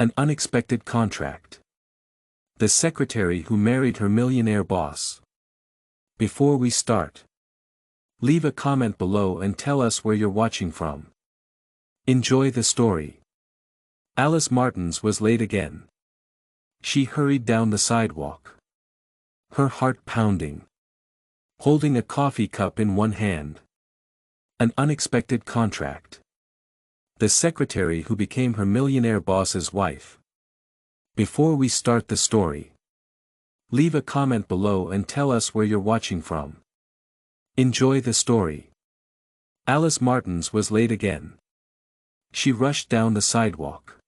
An unexpected contract. The secretary who married her millionaire boss. Before we start, leave a comment below and tell us where you're watching from. Enjoy the story. Alice Martins was late again. She hurried down the sidewalk, her heart pounding, holding a coffee cup in one hand. An unexpected contract. The secretary who became her millionaire boss's wife. Before we start the story, leave a comment below and tell us where you're watching from. Enjoy the story. Alice Martins was late again. She rushed down the sidewalk,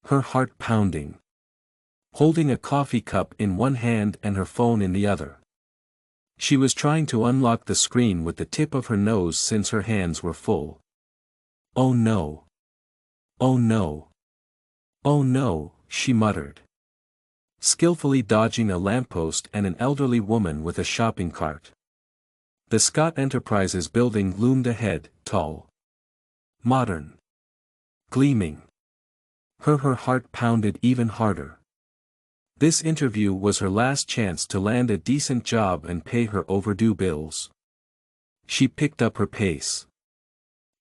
her heart pounding, holding a coffee cup in one hand and her phone in the other. She was trying to unlock the screen with the tip of her nose since her hands were full. "Oh no. Oh no. Oh no," she muttered, skillfully dodging a lamppost and an elderly woman with a shopping cart. The Scott Enterprises building loomed ahead, tall, modern, gleaming. Her heart pounded even harder. This interview was her last chance to land a decent job and pay her overdue bills. She picked up her pace,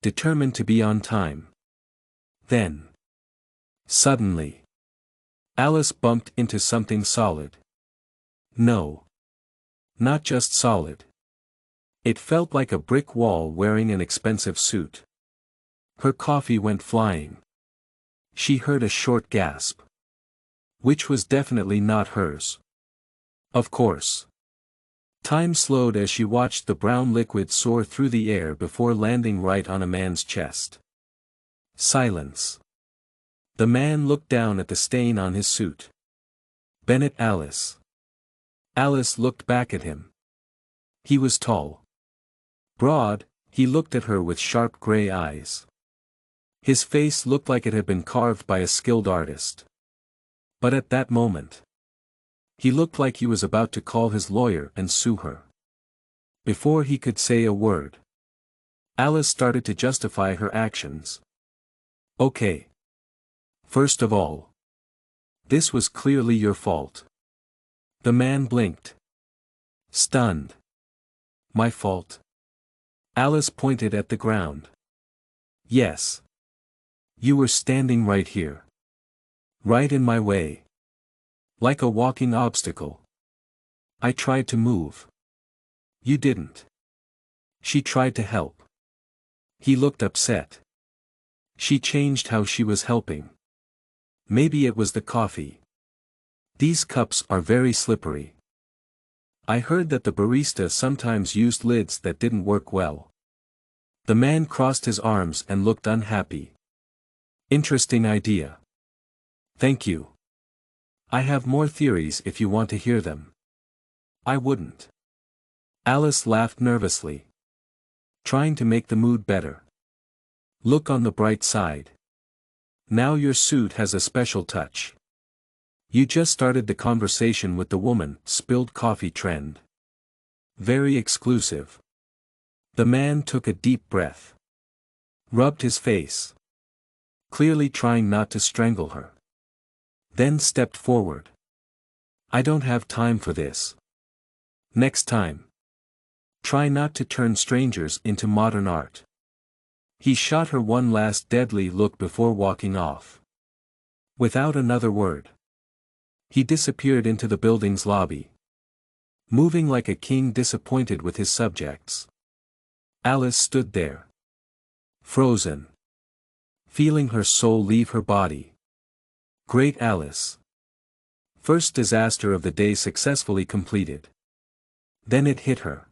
determined to be on time. Then, suddenly, Alice bumped into something solid. No. Not just solid. It felt like a brick wall wearing an expensive suit. Her coffee went flying. She heard a short gasp, which was definitely not hers. Of course. Time slowed as she watched the brown liquid soar through the air before landing right on a man's chest. Silence. The man looked down at the stain on his suit. "Bennett Alice." Alice looked back at him. He was tall, broad. He looked at her with sharp gray eyes. His face looked like it had been carved by a skilled artist. But at that moment, he looked like he was about to call his lawyer and sue her. Before he could say a word, Alice started to justify her actions. "Okay. First of all, this was clearly your fault." The man blinked, stunned. "My fault?" Alice pointed at the ground. "Yes. You were standing right here. Right in my way. Like a walking obstacle. I tried to move. You didn't." She tried to help. He looked upset. She changed how she was helping. Maybe it was the coffee. "These cups are very slippery. I heard that the barista sometimes used lids that didn't work well." The man crossed his arms and looked unhappy. "Interesting idea. Thank you. I have more theories if you want to hear them." "I wouldn't." Alice laughed nervously, trying to make the mood better. "Look on the bright side. Now your suit has a special touch. You just started the conversation with the woman, spilled coffee trend. Very exclusive." The man took a deep breath, rubbed his face, clearly trying not to strangle her. Then stepped forward. "I don't have time for this. Next time, try not to turn strangers into modern art." He shot her one last deadly look before walking off. Without another word, he disappeared into the building's lobby, moving like a king disappointed with his subjects. Alice stood there, frozen, feeling her soul leave her body. Great Alice. First disaster of the day successfully completed. Then it hit her.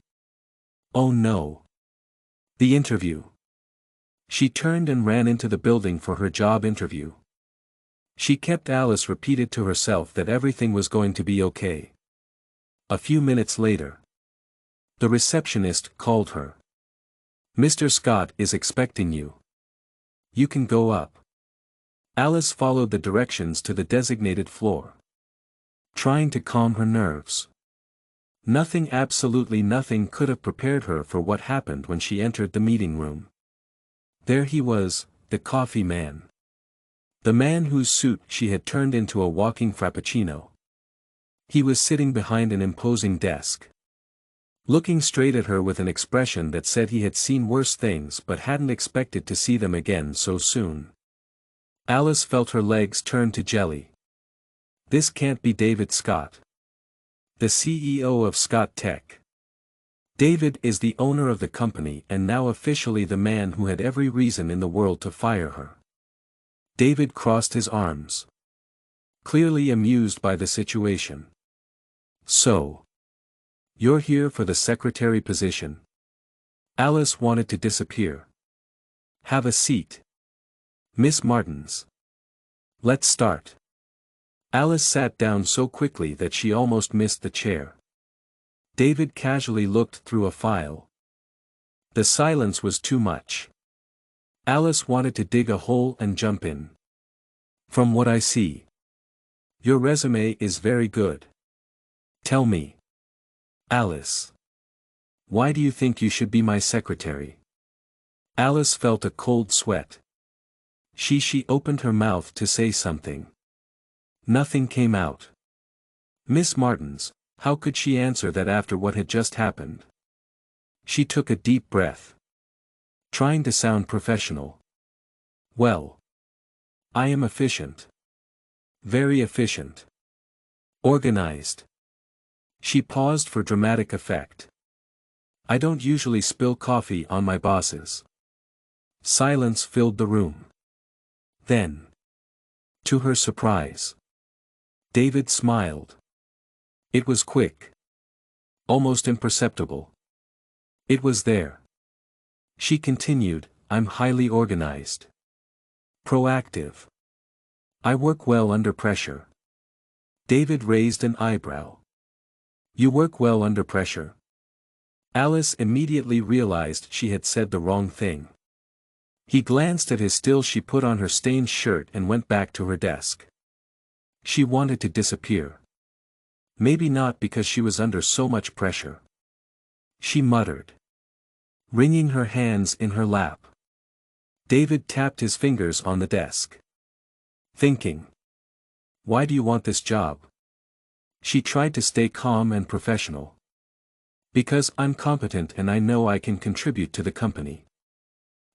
Oh no. The interview. She turned and ran into the building for her job interview. She kept Alice repeated to herself that everything was going to be okay. A few minutes later, the receptionist called her. "Mr. Scott is expecting you. You can go up." Alice followed the directions to the designated floor, trying to calm her nerves. Nothing, absolutely nothing could have prepared her for what happened when she entered the meeting room. There he was, the coffee man. The man whose suit she had turned into a walking frappuccino. He was sitting behind an imposing desk, looking straight at her with an expression that said he had seen worse things but hadn't expected to see them again so soon. Alice felt her legs turn to jelly. This can't be David Scott, the CEO of Scott Tech. David is the owner of the company and now officially the man who had every reason in the world to fire her. David crossed his arms, clearly amused by the situation. So, you're here for the secretary position? Alice wanted to disappear. Have a seat, Miss Martins. Let's start. Alice sat down so quickly that she almost missed the chair. David casually looked through a file. The silence was too much. Alice wanted to dig a hole and jump in. From what I see, your resume is very good. Tell me, Alice, why do you think you should be my secretary? Alice felt a cold sweat. She opened her mouth to say something. Nothing came out. Miss Martins, how could she answer that after what had just happened? She took a deep breath, trying to sound professional. Well, I am efficient. Very efficient. Organized. She paused for dramatic effect. I don't usually spill coffee on my bosses. Silence filled the room. Then, to her surprise, David smiled. It was quick. Almost imperceptible. It was there. She continued, I'm highly organized. Proactive. I work well under pressure. David raised an eyebrow. You work well under pressure? Alice immediately realized she had said the wrong thing. He glanced at his still she put on her stained shirt and went back to her desk. She wanted to disappear. Maybe not because she was under so much pressure. She muttered, wringing her hands in her lap. David tapped his fingers on the desk, thinking, why do you want this job? She tried to stay calm and professional. Because I'm competent and I know I can contribute to the company.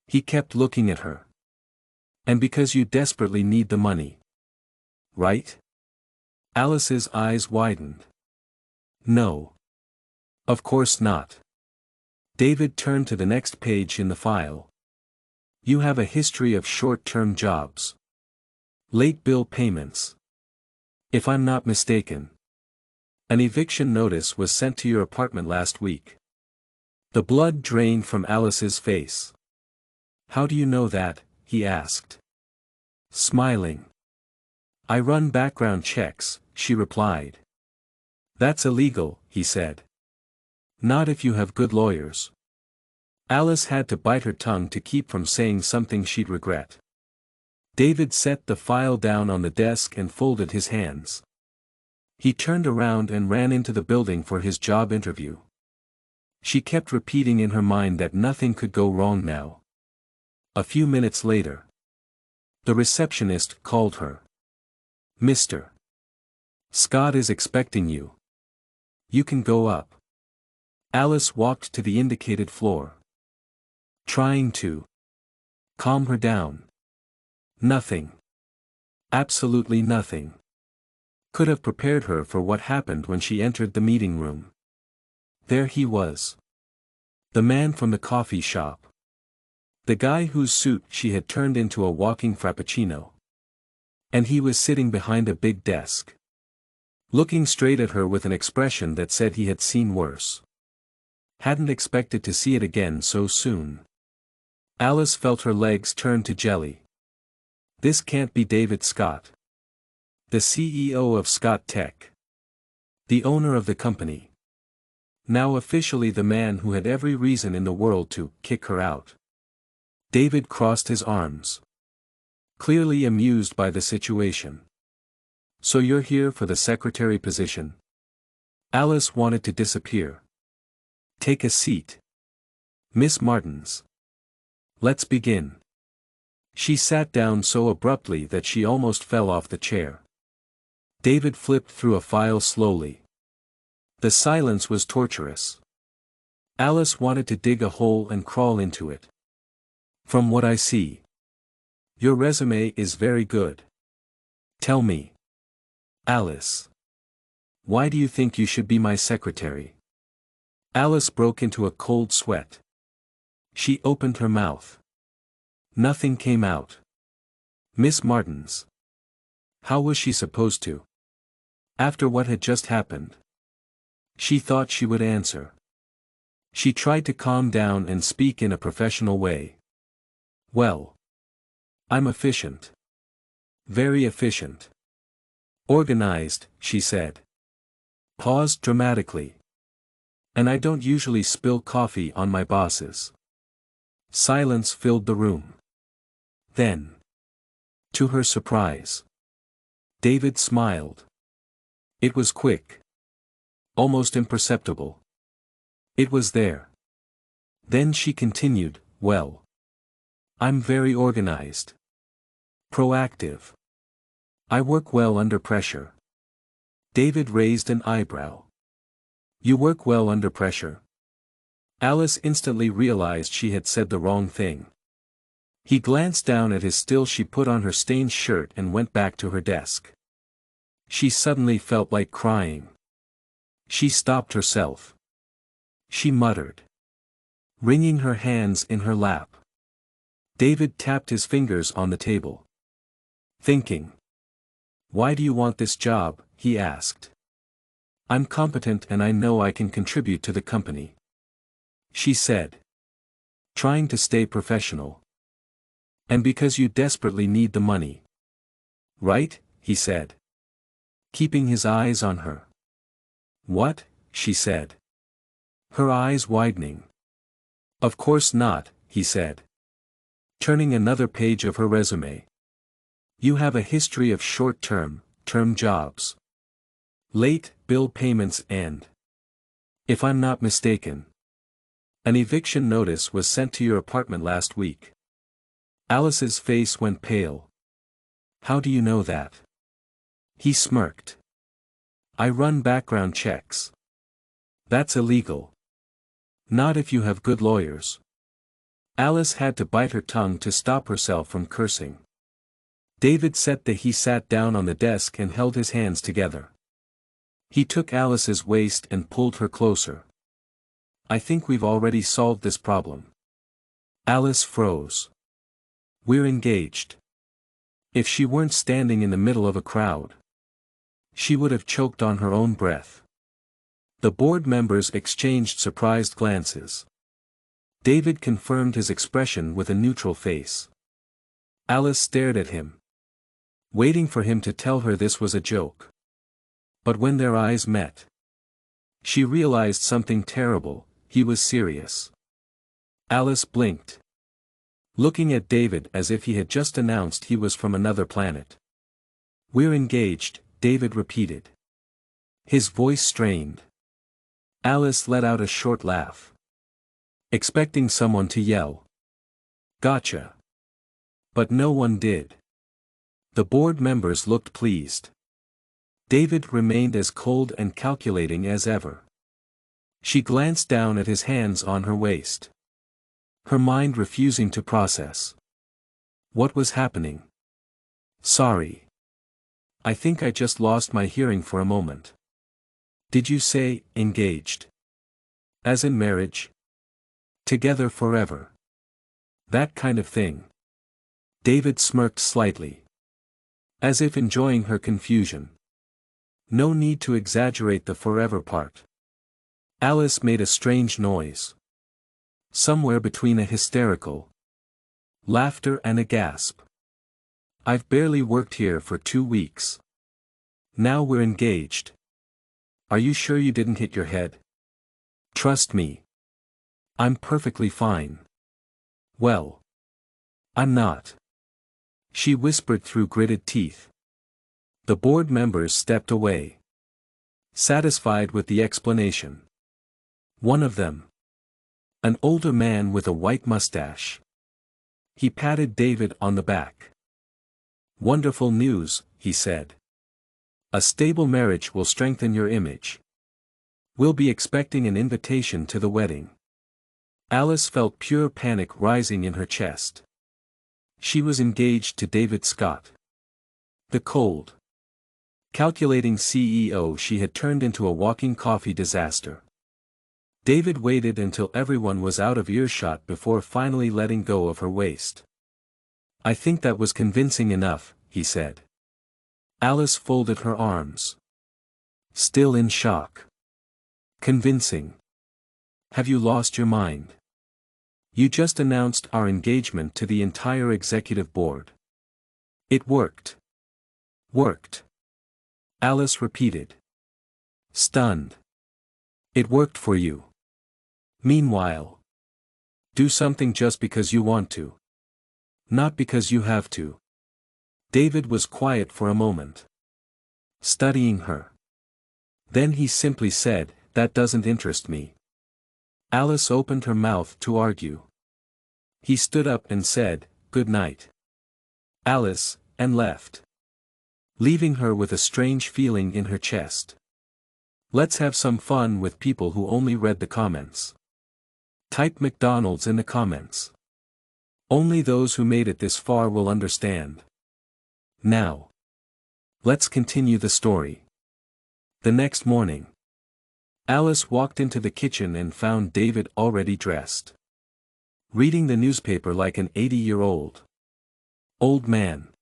He kept looking at her. And because you desperately need the money. Right? Alice's eyes widened. No. Of course not. David turned to the next page in the file. You have a history of short-term jobs. Late bill payments. If I'm not mistaken, an eviction notice was sent to your apartment last week. The blood drained from Alice's face. How do you know that? He asked, smiling. I run background checks, she replied. That's illegal, he said. Not if you have good lawyers. Alice had to bite her tongue to keep from saying something she'd regret. David set the file down on the desk and folded his hands. He turned around and ran into the building for his job interview. She kept repeating in her mind that nothing could go wrong now. A few minutes later, the receptionist called her. Mr. Scott is expecting you. You can go up. Alice walked to the indicated floor, trying to calm her down. Nothing. Absolutely nothing could have prepared her for what happened when she entered the meeting room. There he was. The man from the coffee shop. The guy whose suit she had turned into a walking frappuccino. And he was sitting behind a big desk, looking straight at her with an expression that said he had seen worse. Hadn't expected to see it again so soon. Alice felt her legs turn to jelly. This can't be David Scott, the CEO of Scott Tech, the owner of the company. Now officially the man who had every reason in the world to kick her out. David crossed his arms, clearly amused by the situation. So you're here for the secretary position? Alice wanted to disappear. Take a seat, Miss Martins. Let's begin. She sat down so abruptly that she almost fell off the chair. David flipped through a file slowly. The silence was torturous. Alice wanted to dig a hole and crawl into it. From what I see, your resume is very good. Tell me, Alice, why do you think you should be my secretary? Alice broke into a cold sweat. She opened her mouth. Nothing came out. Miss Martins. How was she supposed to? After what had just happened. She thought she would answer. She tried to calm down and speak in a professional way. Well, I'm efficient. Very efficient. Organized, she said. Paused dramatically. And I don't usually spill coffee on my bosses. Silence filled the room. Then, to her surprise, David smiled. It was quick. Almost imperceptible. It was there. Then she continued, well, I'm very organized. Proactive. I work well under pressure. David raised an eyebrow. You work well under pressure? Alice instantly realized she had said the wrong thing. He glanced down at his still. She put on her stained shirt and went back to her desk. She suddenly felt like crying. She stopped herself. She muttered, wringing her hands in her lap. David tapped his fingers on the table. Thinking. Why do you want this job? He asked. I'm competent and I know I can contribute to the company. She said. Trying to stay professional. And because you desperately need the money. Right? He said. Keeping his eyes on her. What? She said. Her eyes widening. Of course not, he said. Turning another page of her resume. You have a history of short-term, term jobs. Late bill payments and, if I'm not mistaken, an eviction notice was sent to your apartment last week. Alice's face went pale. How do you know that? He smirked. I run background checks. That's illegal. Not if you have good lawyers. Alice had to bite her tongue to stop herself from cursing. David he sat down on the desk and held his hands together. He took Alice's waist and pulled her closer. I think we've already solved this problem. Alice froze. We're engaged. If she weren't standing in the middle of a crowd, she would have choked on her own breath. The board members exchanged surprised glances. David confirmed his expression with a neutral face. Alice stared at him, waiting for him to tell her this was a joke. But when their eyes met, she realized something terrible. He was serious. Alice blinked, looking at David as if he had just announced he was from another planet. We're engaged, David repeated. His voice strained. Alice let out a short laugh, expecting someone to yell, Gotcha. But no one did. The board members looked pleased. David remained as cold and calculating as ever. She glanced down at his hands on her waist, her mind refusing to process what was happening. Sorry. I think I just lost my hearing for a moment. Did you say, engaged? As in marriage? Together forever? That kind of thing. David smirked slightly, as if enjoying her confusion. No need to exaggerate the forever part. Alice made a strange noise. Somewhere between a hysterical laughter and a gasp. I've barely worked here for 2 weeks. Now we're engaged. Are you sure you didn't hit your head? Trust me. I'm perfectly fine. Well, I'm not. She whispered through gritted teeth. The board members stepped away, satisfied with the explanation. One of them, an older man with a white mustache, He patted David on the back. "Wonderful news," he said. "A stable marriage will strengthen your image. We'll be expecting an invitation to the wedding." Alice felt pure panic rising in her chest. She was engaged to David Scott. The cold, calculating CEO she had turned into a walking coffee disaster. David waited until everyone was out of earshot before finally letting go of her waist. "I think that was convincing enough," he said. Alice folded her arms. Still in shock. "Convincing? Have you lost your mind? You just announced our engagement to the entire executive board." "It worked." "Worked?" Alice repeated. Stunned. "It worked for you. Meanwhile, do something just because you want to. Not because you have to." David was quiet for a moment, studying her. Then he simply said, "That doesn't interest me." Alice opened her mouth to argue. He stood up and said, "Good night, Alice," and left, leaving her with a strange feeling in her chest. Let's have some fun with people who only read the comments. Type McDonald's in the comments. Only those who made it this far will understand. Now, let's continue the story. The next morning, Alice walked into the kitchen and found David already dressed, reading the newspaper like an 80-year-old. "Old man.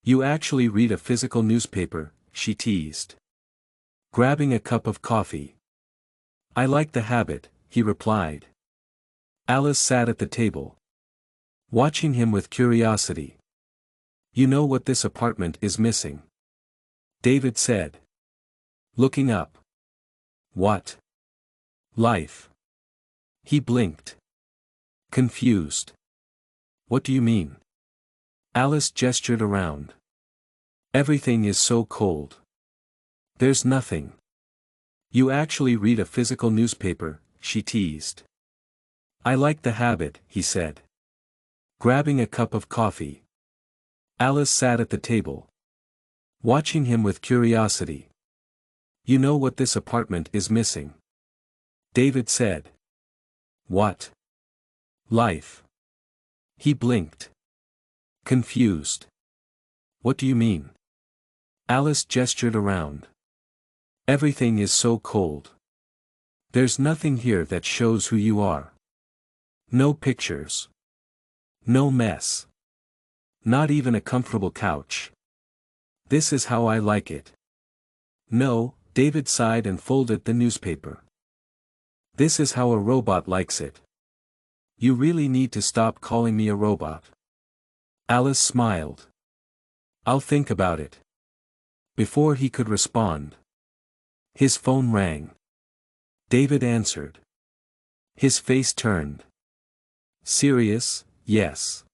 You actually read a physical newspaper," she teased, grabbing a cup of coffee. "I like the habit," he replied. Alice sat at the table, watching him with curiosity. "You know what this apartment is missing?" David said, looking up. "What?" "Life." He blinked, confused. "What do you mean?" Alice gestured around. "Everything is so cold. There's nothing." "You actually read a physical newspaper," she teased. "I like the habit," he said, grabbing a cup of coffee. Alice sat at the table, watching him with curiosity. "You know what this apartment is missing?" David said. "What?" "Life." He blinked, confused. "What do you mean?" Alice gestured around. "Everything is so cold. There's nothing here that shows who you are. No pictures. No mess. Not even a comfortable couch. This is how I like it." "No," David sighed and folded the newspaper. "This is how a robot likes it." "You really need to stop calling me a robot." Alice smiled. "I'll think about it." Before he could respond, his phone rang. David answered. His face turned. "Serious?" "Yes.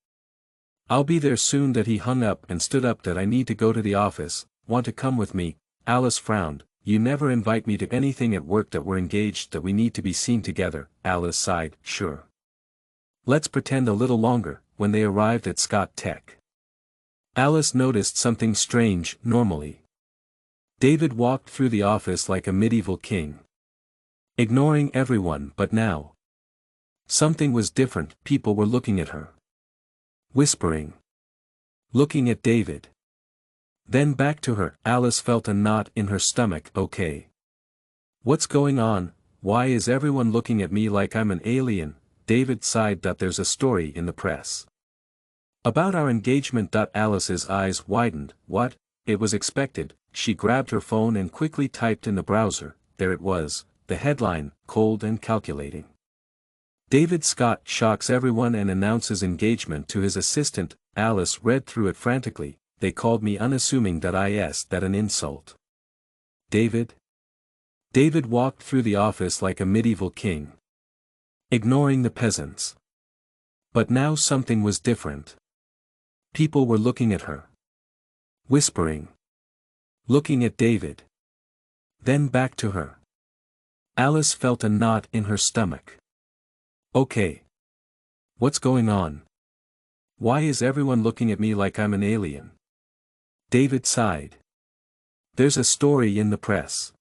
I'll be there soon." That he hung up and stood up. "That I need to go to the office. Want to come with me?" Alice frowned. "You never invite me to anything at work that we're engaged, that we need to be seen together." Alice sighed. "Sure. Let's pretend a little longer." When they arrived at Scott Tech, Alice noticed something strange. Normally, David walked through the office like a medieval king, ignoring everyone, but now, something was different. People were looking at her, whispering, looking at David, then back to her. Alice felt a knot in her stomach. "Okay. What's going on? Why is everyone looking at me like I'm an alien?" David sighed. "There's a story in the press about our engagement." Alice's eyes widened. "What?" It was expected. She grabbed her phone and quickly typed in the browser. There it was, the headline, "Cold and Calculating. David Scott shocks everyone and announces engagement to his assistant." Alice read through it frantically. "They called me unassuming. That an insult. David?" David walked through the office like a medieval king, ignoring the peasants. But now something was different. People were looking at her, whispering, looking at David, then back to her. Alice felt a knot in her stomach. "Okay. What's going on?" Why is everyone looking at me like I'm an alien? David sighed. There's a story in the press.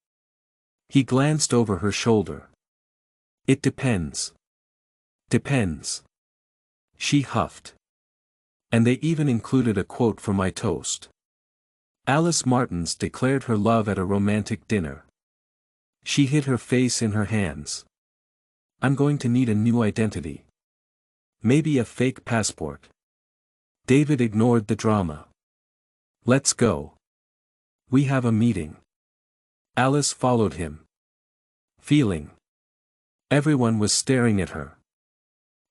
He glanced over her shoulder. It depends. Depends. She huffed. And they even included a quote from my toast. Alice Martins declared her love at a romantic dinner. She hid her face in her hands. I'm going to need a new identity. Maybe a fake passport. David ignored the drama. Let's go. We have a meeting. Alice followed him. Feeling. Everyone was staring at her.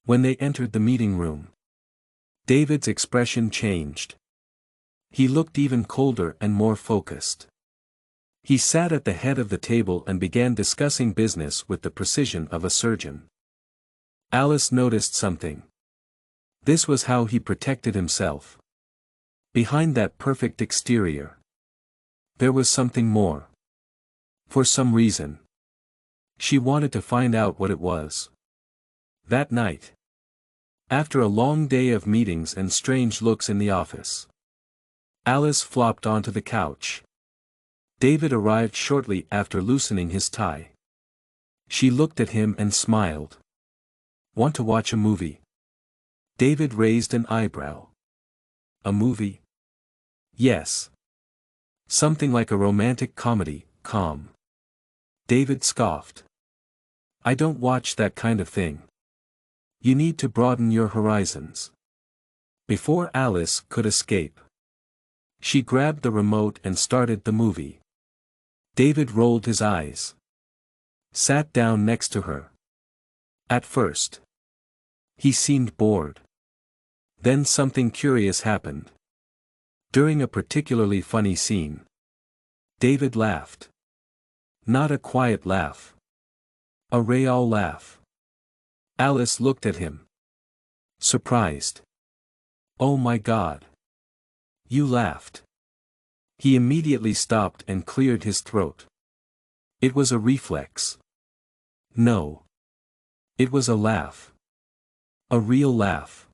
When they entered the meeting room, David's expression changed. He looked even colder and more focused. He sat at the head of the table and began discussing business with the precision of a surgeon. Alice noticed something. This was how he protected himself. Behind that perfect exterior, there was something more. For some reason, she wanted to find out what it was. That night, after a long day of meetings and strange looks in the office, Alice flopped onto the couch. David arrived shortly after loosening his tie. She looked at him and smiled. Want to watch a movie? David raised an eyebrow. A movie? Yes. Something like a romantic comedy, calm. David scoffed. I don't watch that kind of thing. You need to broaden your horizons. Before Alice could escape, she grabbed the remote and started the movie. David rolled his eyes. Sat down next to her. At first, he seemed bored. Then something curious happened. During a particularly funny scene, David laughed. Not a quiet laugh. A real laugh. Alice looked at him. Surprised. Oh my God. You laughed. He immediately stopped and cleared his throat. It was a reflex. No. It was a laugh. A real laugh.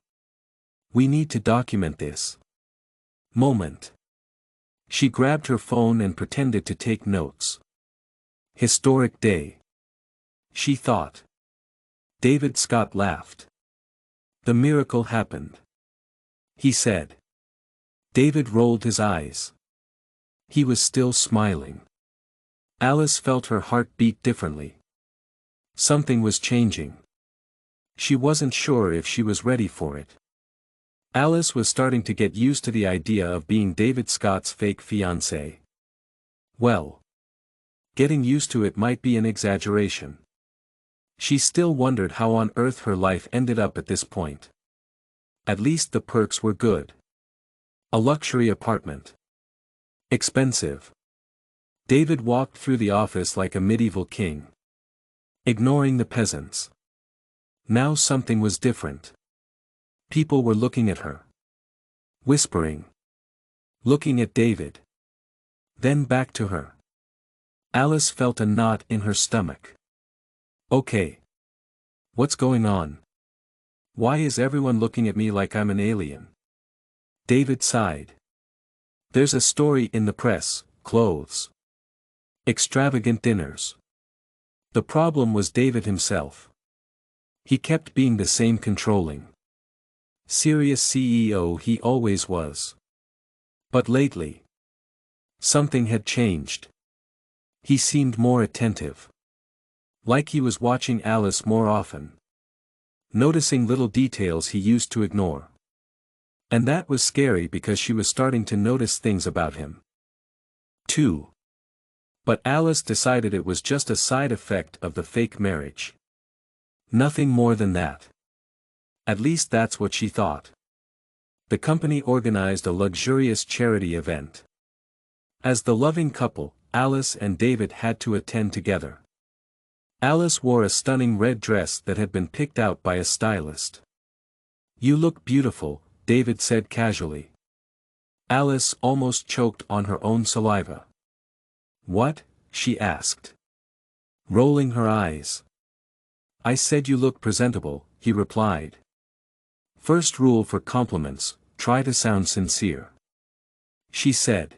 We need to document this. Moment. She grabbed her phone and pretended to take notes. Historic day. She thought. David Scott laughed. The miracle happened. He said. David rolled his eyes. He was still smiling. Alice felt her heart beat differently. Something was changing. She wasn't sure if she was ready for it. Alice was starting to get used to the idea of being David Scott's fake fiancée. Well, getting used to it might be an exaggeration. She still wondered how on earth her life ended up at this point. At least the perks were good. A luxury apartment. Expensive. David walked through the office like a medieval king, ignoring the peasants. Now something was different. People were looking at her. Whispering. Looking at David. Then back to her. Alice felt a knot in her stomach. Okay. What's going on? Why is everyone looking at me like I'm an alien? David sighed. There's a story in the press, clothes. Extravagant dinners. The problem was David himself. He kept being the same controlling, serious CEO he always was. But lately, something had changed. He seemed more attentive. Like he was watching Alice more often. Noticing little details he used to ignore. And that was scary because she was starting to notice things about him, too. But Alice decided it was just a side effect of the fake marriage. Nothing more than that. At least that's what she thought. The company organized a luxurious charity event. As the loving couple, Alice and David had to attend together. Alice wore a stunning red dress that had been picked out by a stylist. You look beautiful, David said casually. Alice almost choked on her own saliva. What? She asked, rolling her eyes. I said you look presentable, he replied. First rule for compliments, try to sound sincere. She said.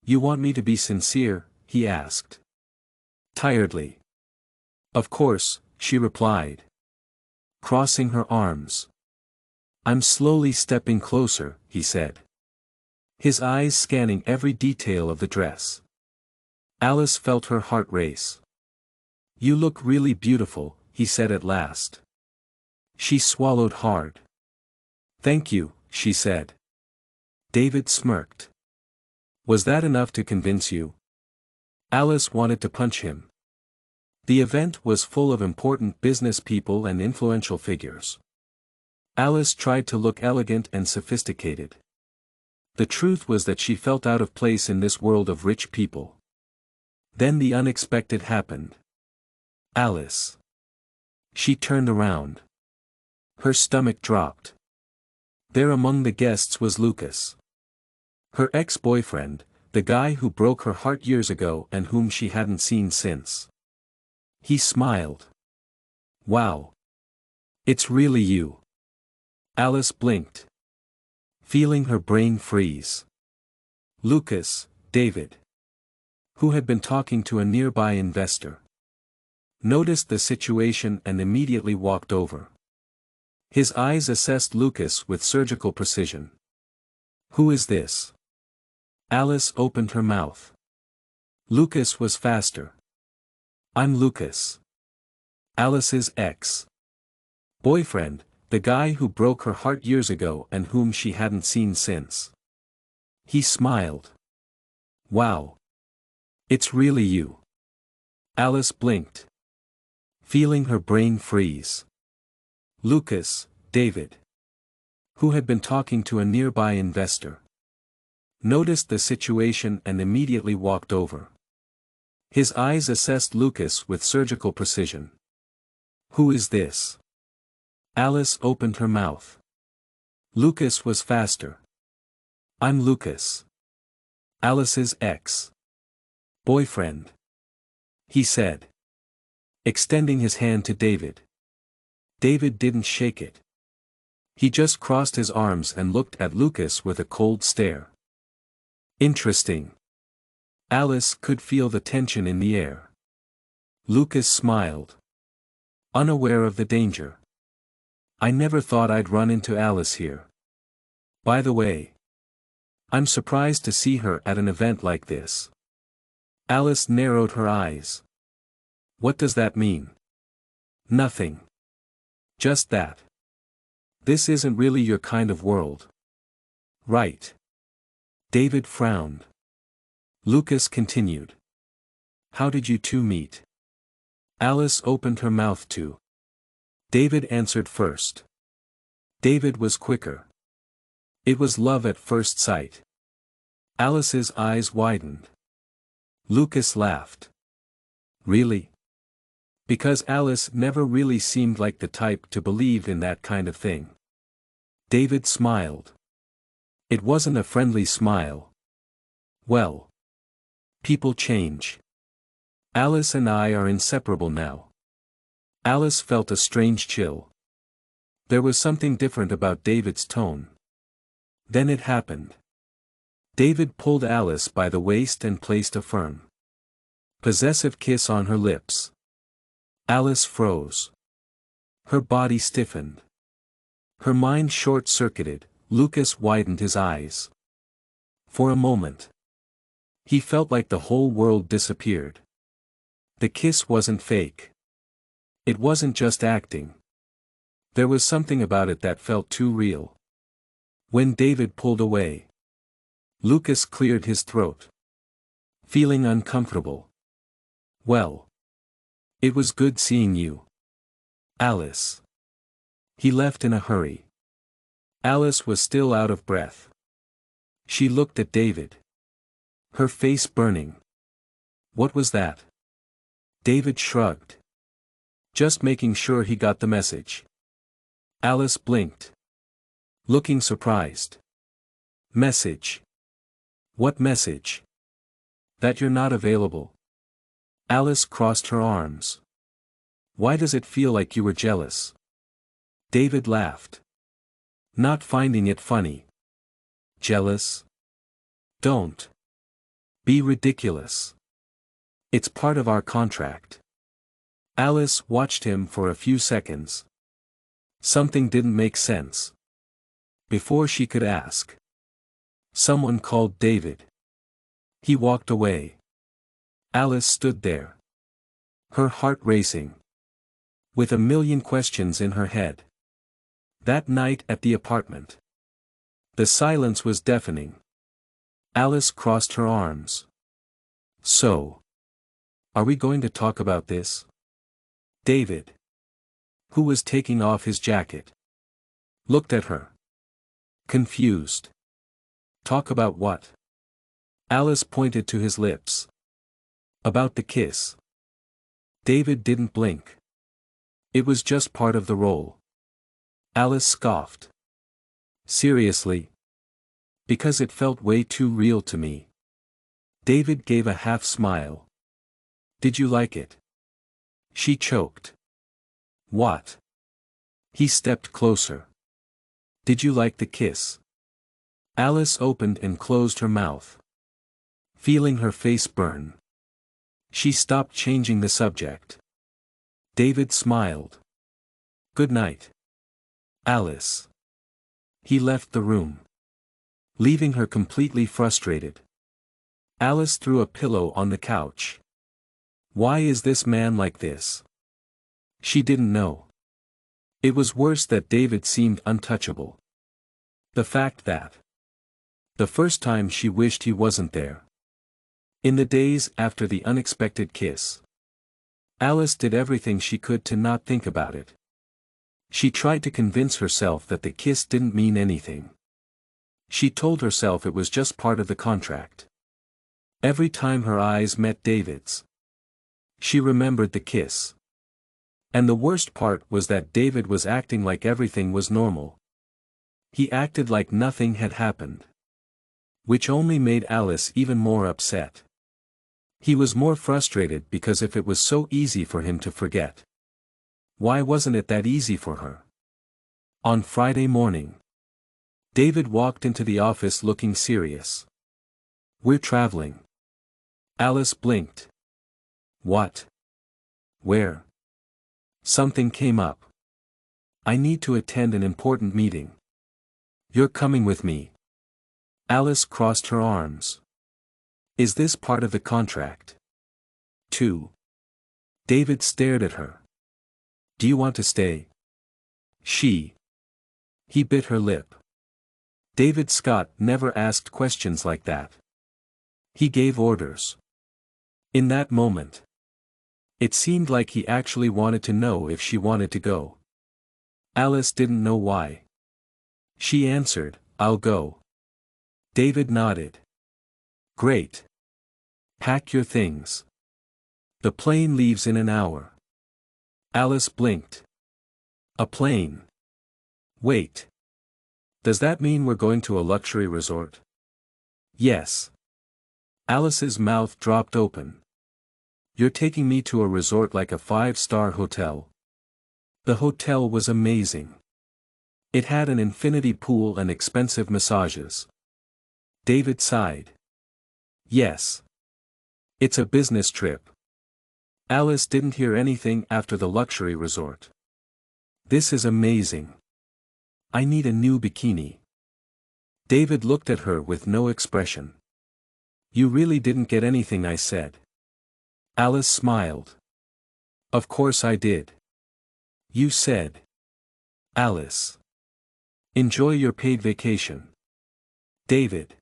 You want me to be sincere? He asked. Tiredly. Of course, she replied. Crossing her arms. I'm slowly stepping closer, he said. His eyes scanning every detail of the dress. Alice felt her heart race. You look really beautiful, he said at last. She swallowed hard. Thank you, she said. David smirked. Was that enough to convince you? Alice wanted to punch him. The event was full of important business people and influential figures. Alice tried to look elegant and sophisticated. The truth was that she felt out of place in this world of rich people. Then the unexpected happened. Alice. She turned around. Her stomach dropped. There among the guests was Lucas. Her ex-boyfriend, the guy who broke her heart years ago and whom she hadn't seen since. He smiled. Wow. It's really you. Alice blinked. Feeling her brain freeze. Lucas, David. Who had been talking to a nearby investor. Noticed the situation and immediately walked over. His eyes assessed Lucas with surgical precision. Who is this? Alice opened her mouth. Lucas was faster. I'm Lucas. Alice's ex-boyfriend, the guy who broke her heart years ago and whom she hadn't seen since. He smiled. Wow. It's really you. Alice blinked. Feeling her brain freeze. Lucas, David. Who had been talking to a nearby investor. Noticed the situation and immediately walked over. His eyes assessed Lucas with surgical precision. Who is this? Alice opened her mouth. Lucas was faster. I'm Lucas. Alice's ex-boyfriend. He said. Extending his hand to David. David didn't shake it. He just crossed his arms and looked at Lucas with a cold stare. Interesting. Alice could feel the tension in the air. Lucas smiled. Unaware of the danger. I never thought I'd run into Alice here. By the way. I'm surprised to see her at an event like this. Alice narrowed her eyes. What does that mean? Nothing. Just that. This isn't really your kind of world. Right. David frowned. Lucas continued. How did you two meet? Alice opened her mouth too. David answered first. David was quicker. It was love at first sight. Alice's eyes widened. Lucas laughed. Really? Because Alice never really seemed like the type to believe in that kind of thing. David smiled. It wasn't a friendly smile. Well. People change. Alice and I are inseparable now. Alice felt a strange chill. There was something different about David's tone. Then it happened. David pulled Alice by the waist and placed a firm, possessive kiss on her lips. Alice froze. Her body stiffened. Her mind short-circuited. Lucas widened his eyes. For a moment. He felt like the whole world disappeared. The kiss wasn't fake. It wasn't just acting. There was something about it that felt too real. When David pulled away, Lucas cleared his throat. Feeling uncomfortable. Well. It was good seeing you. Alice. He left in a hurry. Alice was still out of breath. She looked at David. Her face burning. What was that? David shrugged. Just making sure he got the message. Alice blinked. Looking surprised. Message. What message? That you're not available. Alice crossed her arms. Why does it feel like you were jealous? David laughed. Not finding it funny. Jealous? Don't be ridiculous. It's part of our contract. Alice watched him for a few seconds. Something didn't make sense. Before she could ask, someone called David. He walked away. Alice stood there, her heart racing, with a million questions in her head. That night at the apartment, the silence was deafening. Alice crossed her arms. So, are we going to talk about this? David, who was taking off his jacket, looked at her, confused. Talk about what? Alice pointed to his lips. About the kiss. David didn't blink. It was just part of the role. Alice scoffed. Seriously? Because it felt way too real to me. David gave a half smile. Did you like it? She choked. What? He stepped closer. Did you like the kiss? Alice opened and closed her mouth, feeling her face burn. She stopped changing the subject. David smiled. Good night, Alice. He left the room, leaving her completely frustrated. Alice threw a pillow on the couch. Why is this man like this? She didn't know. It was worse that David seemed untouchable. The fact that the first time she wished he wasn't there. In the days after the unexpected kiss, Alice did everything she could to not think about it. She tried to convince herself that the kiss didn't mean anything. She told herself it was just part of the contract. Every time her eyes met David's, she remembered the kiss. And the worst part was that David was acting like everything was normal. He acted like nothing had happened, which only made Alice even more upset. He was more frustrated because if it was so easy for him to forget, why wasn't it that easy for her? On Friday morning, David walked into the office looking serious. We're traveling. Alice blinked. What? Where? Something came up. I need to attend an important meeting. You're coming with me. Alice crossed her arms. Is this part of the contract? 2. David stared at her. Do you want to stay? He bit her lip. David Scott never asked questions like that. He gave orders. In that moment, it seemed like he actually wanted to know if she wanted to go. Alice didn't know why. She answered, I'll go. David nodded. Great. Pack your things. The plane leaves in an hour. Alice blinked. A plane? Wait. Does that mean we're going to a luxury resort? Yes. Alice's mouth dropped open. You're taking me to a resort like a 5-star hotel. The hotel was amazing. It had an infinity pool and expensive massages. David sighed. Yes. It's a business trip. Alice didn't hear anything after the luxury resort. This is amazing. I need a new bikini. David looked at her with no expression. You really didn't get anything I said. Alice smiled. Of course I did. You said. Alice. Enjoy your paid vacation. David.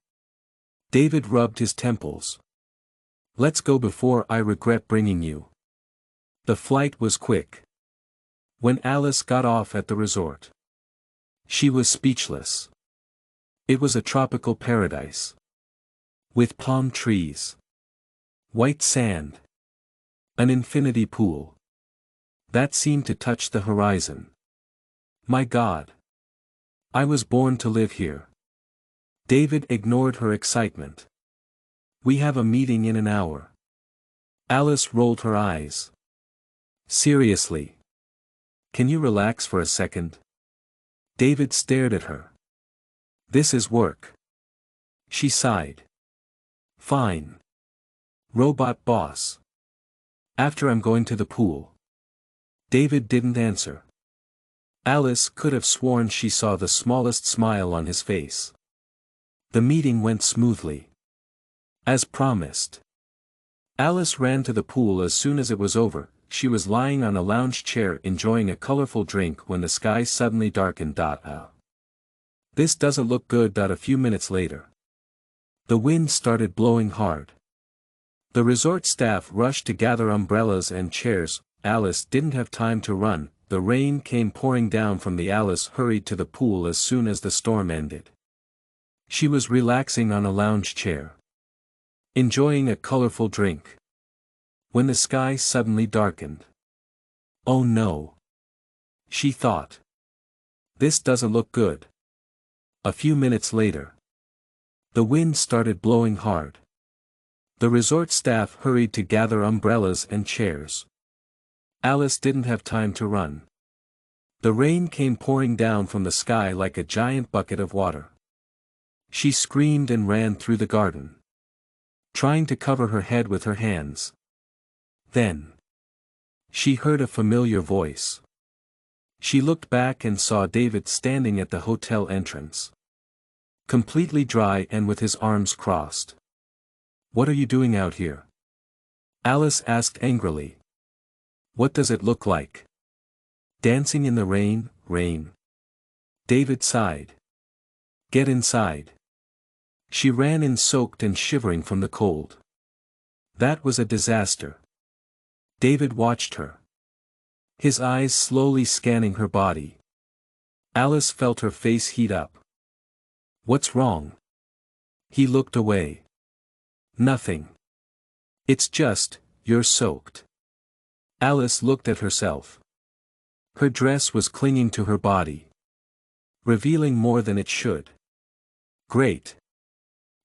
David rubbed his temples. Let's go before I regret bringing you. The flight was quick. When Alice got off at the resort, she was speechless. It was a tropical paradise, with palm trees, white sand, an infinity pool that seemed to touch the horizon. My God! I was born to live here. David ignored her excitement. We have a meeting in an hour. Alice rolled her eyes. Seriously? Can you relax for a second? David stared at her. This is work. She sighed. Fine. Robot boss. After I'm going to the pool. David didn't answer. Alice could have sworn she saw the smallest smile on his face. The meeting went smoothly. As promised. Alice ran to the pool as soon as it was over. She was lying on a lounge chair enjoying a colorful drink when the sky suddenly darkened. This doesn't look good. A few minutes later. The wind started blowing hard. The resort staff rushed to gather umbrellas and chairs. Alice didn't have time to run. The rain came pouring down from the Alice hurried to the pool as soon as the storm ended. She was relaxing on a lounge chair. Enjoying a colorful drink. When the sky suddenly darkened. Oh no. She thought. This doesn't look good. A few minutes later. The wind started blowing hard. The resort staff hurried to gather umbrellas and chairs. Alice didn't have time to run. The rain came pouring down from the sky like a giant bucket of water. She screamed and ran through the garden. Trying to cover her head with her hands. Then. She heard a familiar voice. She looked back and saw David standing at the hotel entrance. Completely dry and with his arms crossed. What are you doing out here? Alice asked angrily. What does it look like? Dancing in the rain, rain. David sighed. Get inside. She ran in soaked and shivering from the cold. That was a disaster. David watched her. His eyes slowly scanning her body. Alice felt her face heat up. What's wrong? He looked away. Nothing. It's just, you're soaked. Alice looked at herself. Her dress was clinging to her body. Revealing more than it should. Great.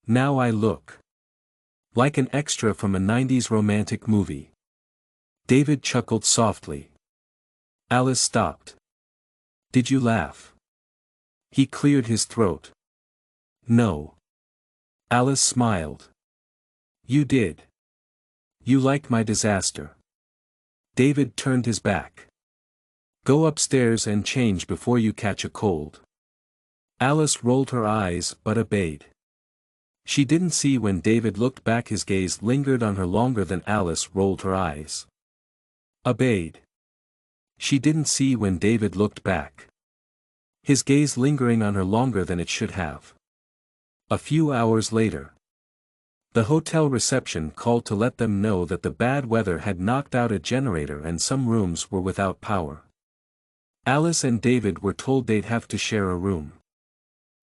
Now I look. Like an extra from a 90s romantic movie. David chuckled softly. Alice stopped. Did you laugh? He cleared his throat. No. Alice smiled. You did. You like my disaster. David turned his back. Go upstairs and change before you catch a cold. Alice rolled her eyes but obeyed. She didn't see when David looked back. His gaze lingered on her longer than Alice rolled her eyes. Obeyed. She didn't see when David looked back. His gaze lingering on her longer than it should have. A few hours later. The hotel reception called to let them know that the bad weather had knocked out a generator and some rooms were without power. Alice and David were told they'd have to share a room.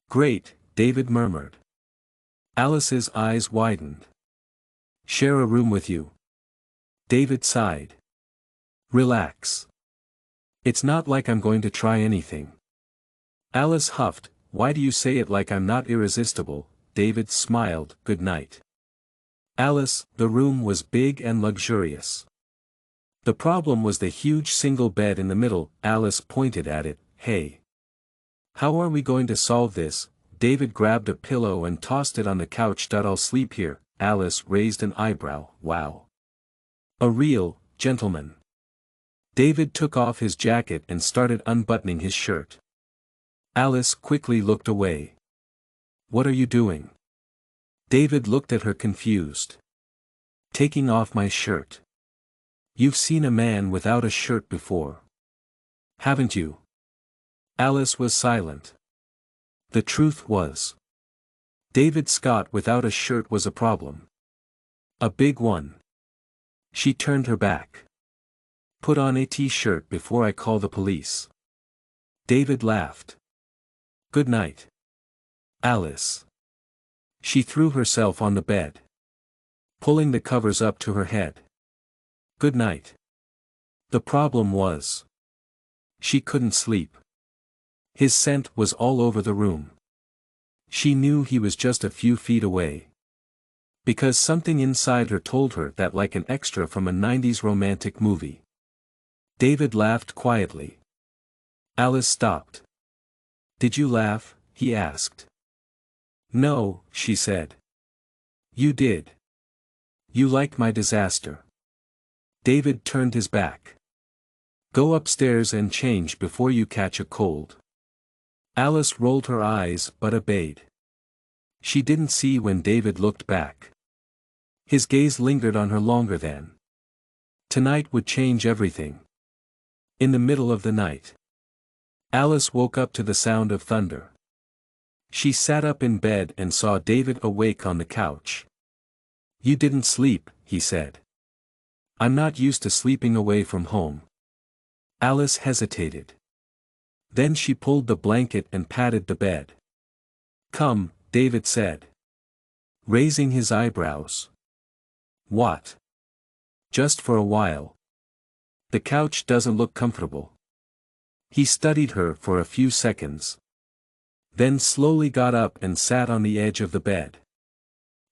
Great, David murmured. Alice's eyes widened. Share a room with you? David sighed. Relax. It's not like I'm going to try anything. Alice huffed. Why do you say it like I'm not irresistible? David smiled. Good night. Alice, the room was big and luxurious. The problem was the huge single bed in the middle. Alice pointed at it. Hey. How are we going to solve this? David grabbed a pillow and tossed it on the couch. I'll sleep here. Alice raised an eyebrow. Wow. A real gentleman. David took off his jacket and started unbuttoning his shirt. Alice quickly looked away. What are you doing? David looked at her confused. Taking off my shirt. You've seen a man without a shirt before. Haven't you? Alice was silent. The truth was. David Scott without a shirt was a problem. A big one. She turned her back. Put on a t-shirt before I call the police. David laughed. Good night. Alice. She threw herself on the bed. Pulling the covers up to her head. Good night. The problem was. She couldn't sleep. His scent was all over the room. She knew he was just a few feet away. Because something inside her told her that, like an extra from a 90s romantic movie. David laughed quietly. Alice stopped. Did you laugh? He asked. No, she said. You did. You like my disaster. David turned his back. Go upstairs and change before you catch a cold. Alice rolled her eyes but obeyed. She didn't see when David looked back. His gaze lingered on her longer than. Tonight would change everything. In the middle of the night, Alice woke up to the sound of thunder. She sat up in bed and saw David awake on the couch. You didn't sleep, he said. I'm not used to sleeping away from home. Alice hesitated. Then she pulled the blanket and patted the bed. Come, David said, raising his eyebrows. What? Just for a while. The couch doesn't look comfortable. He studied her for a few seconds. Then slowly got up and sat on the edge of the bed.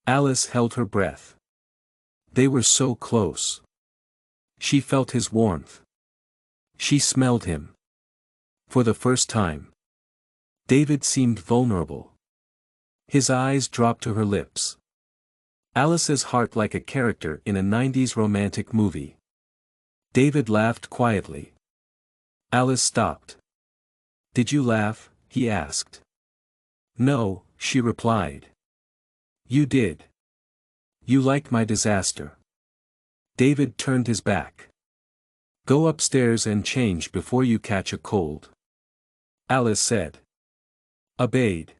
Alice held her breath. They were so close. She felt his warmth. She smelled him. For the first time, David seemed vulnerable. His eyes dropped to her lips. Alice's heart like a character in a 90s romantic movie. David laughed quietly. Alice stopped. Did you laugh? He asked. No, she replied. You did. You like my disaster. David turned his back. Go upstairs and change before you catch a cold. Alice said. Obeyed.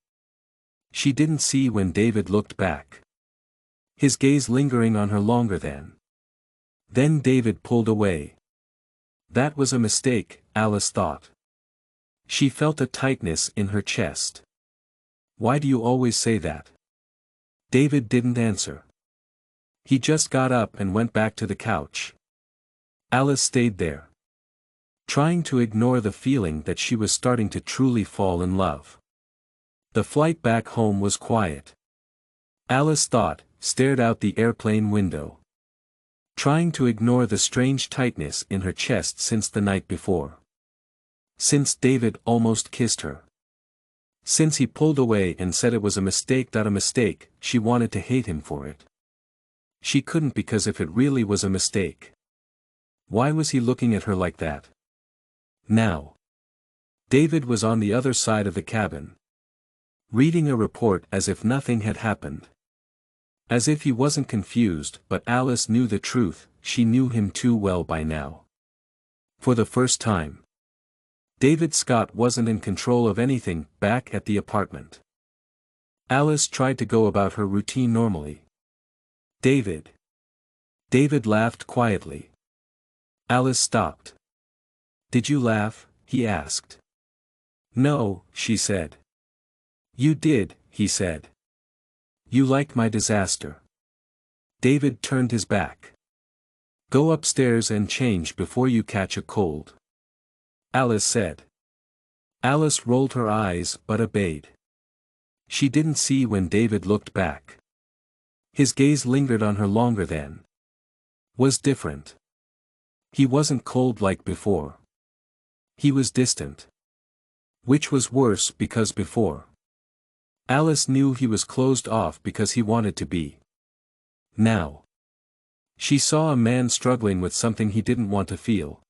She didn't see when David looked back. His gaze lingering on her longer than. Then David pulled away. That was a mistake, Alice thought. She felt a tightness in her chest. Why do you always say that? David didn't answer. He just got up and went back to the couch. Alice stayed there, trying to ignore the feeling that she was starting to truly fall in love. The flight back home was quiet. Alice thought, stared out the airplane window, trying to ignore the strange tightness in her chest since the night before. Since David almost kissed her. Since he pulled away and said it was a mistake, she wanted to hate him for it. She couldn't because if it really was a mistake, why was he looking at her like that? Now, David was on the other side of the cabin, reading a report as if nothing had happened. As if he wasn't confused, but Alice knew the truth, she knew him too well by now. For the first time, David Scott wasn't in control of anything back at the apartment. Alice tried to go about her routine normally. David. David laughed quietly. Alice stopped. Did you laugh? He asked. No, she said. You did, he said. You like my disaster. David turned his back. Go upstairs and change before you catch a cold. Alice said. Alice rolled her eyes but obeyed. She didn't see when David looked back. His gaze lingered on her longer than. Was different. He wasn't cold like before. He was distant. Which was worse because before, Alice knew he was closed off because he wanted to be. Now, she saw a man struggling with something he didn't want to feel.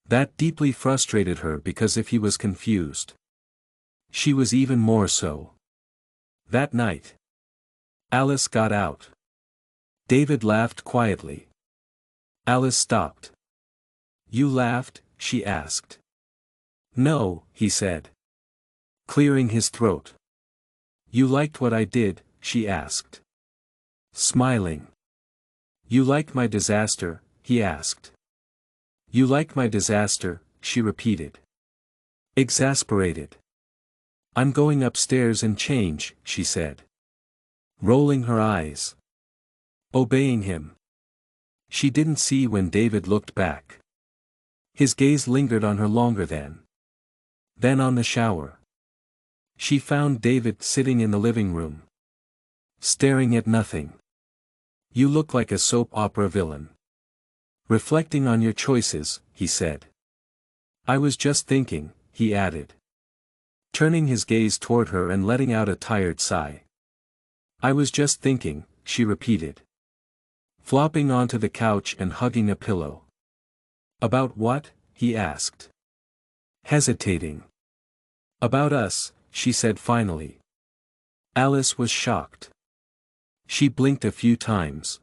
That deeply frustrated her because if he was confused, she was even more so. That night, Alice got out. David laughed quietly. Alice stopped. You laughed? She asked. No, he said, clearing his throat. You liked what I did? She asked, smiling. You like my disaster? He asked. You like my disaster? She repeated, exasperated. I'm going upstairs and change, she said, rolling her eyes. Obeying him. She didn't see when David looked back. His gaze lingered on her longer than. Then on the shower. She found David sitting in the living room, staring at nothing. You look like a soap opera villain. Reflecting on your choices, he said. I was just thinking, he added. turning his gaze toward her and letting out a tired sigh. I was just thinking, she repeated, flopping onto the couch and hugging a pillow. About what? He asked, hesitating. About us, she said finally. Alice was shocked. She blinked a few times,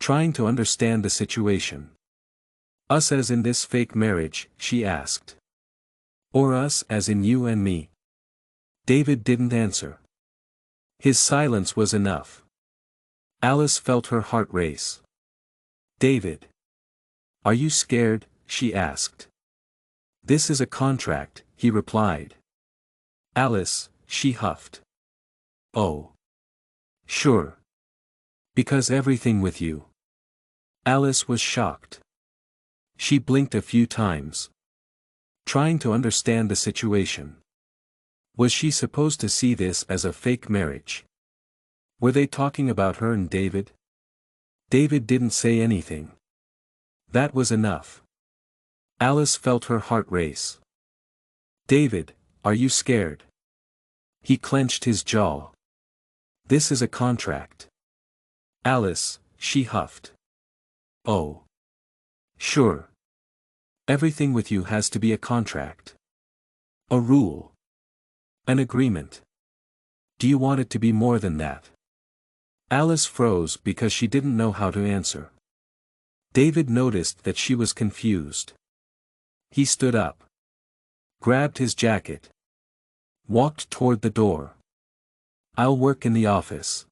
trying to understand the situation. Us as in this fake marriage, she asked. Or us as in you and me? David didn't answer. His silence was enough. Alice felt her heart race. David. Are you scared? She asked. This is a contract, he replied. Alice, she huffed. Oh. Sure. Because everything with you. Alice was shocked. She blinked a few times, trying to understand the situation. Was she supposed to see this as a fake marriage? Were they talking about her and David? David didn't say anything. That was enough. Alice felt her heart race. David, are you scared? He clenched his jaw. This is a contract. Alice, she huffed. Oh. Sure. Everything with you has to be a contract. A rule. An agreement. Do you want it to be more than that? Alice froze because she didn't know how to answer. David noticed that she was confused. He stood up, grabbed his jacket, walked toward the door. I'll work in the office.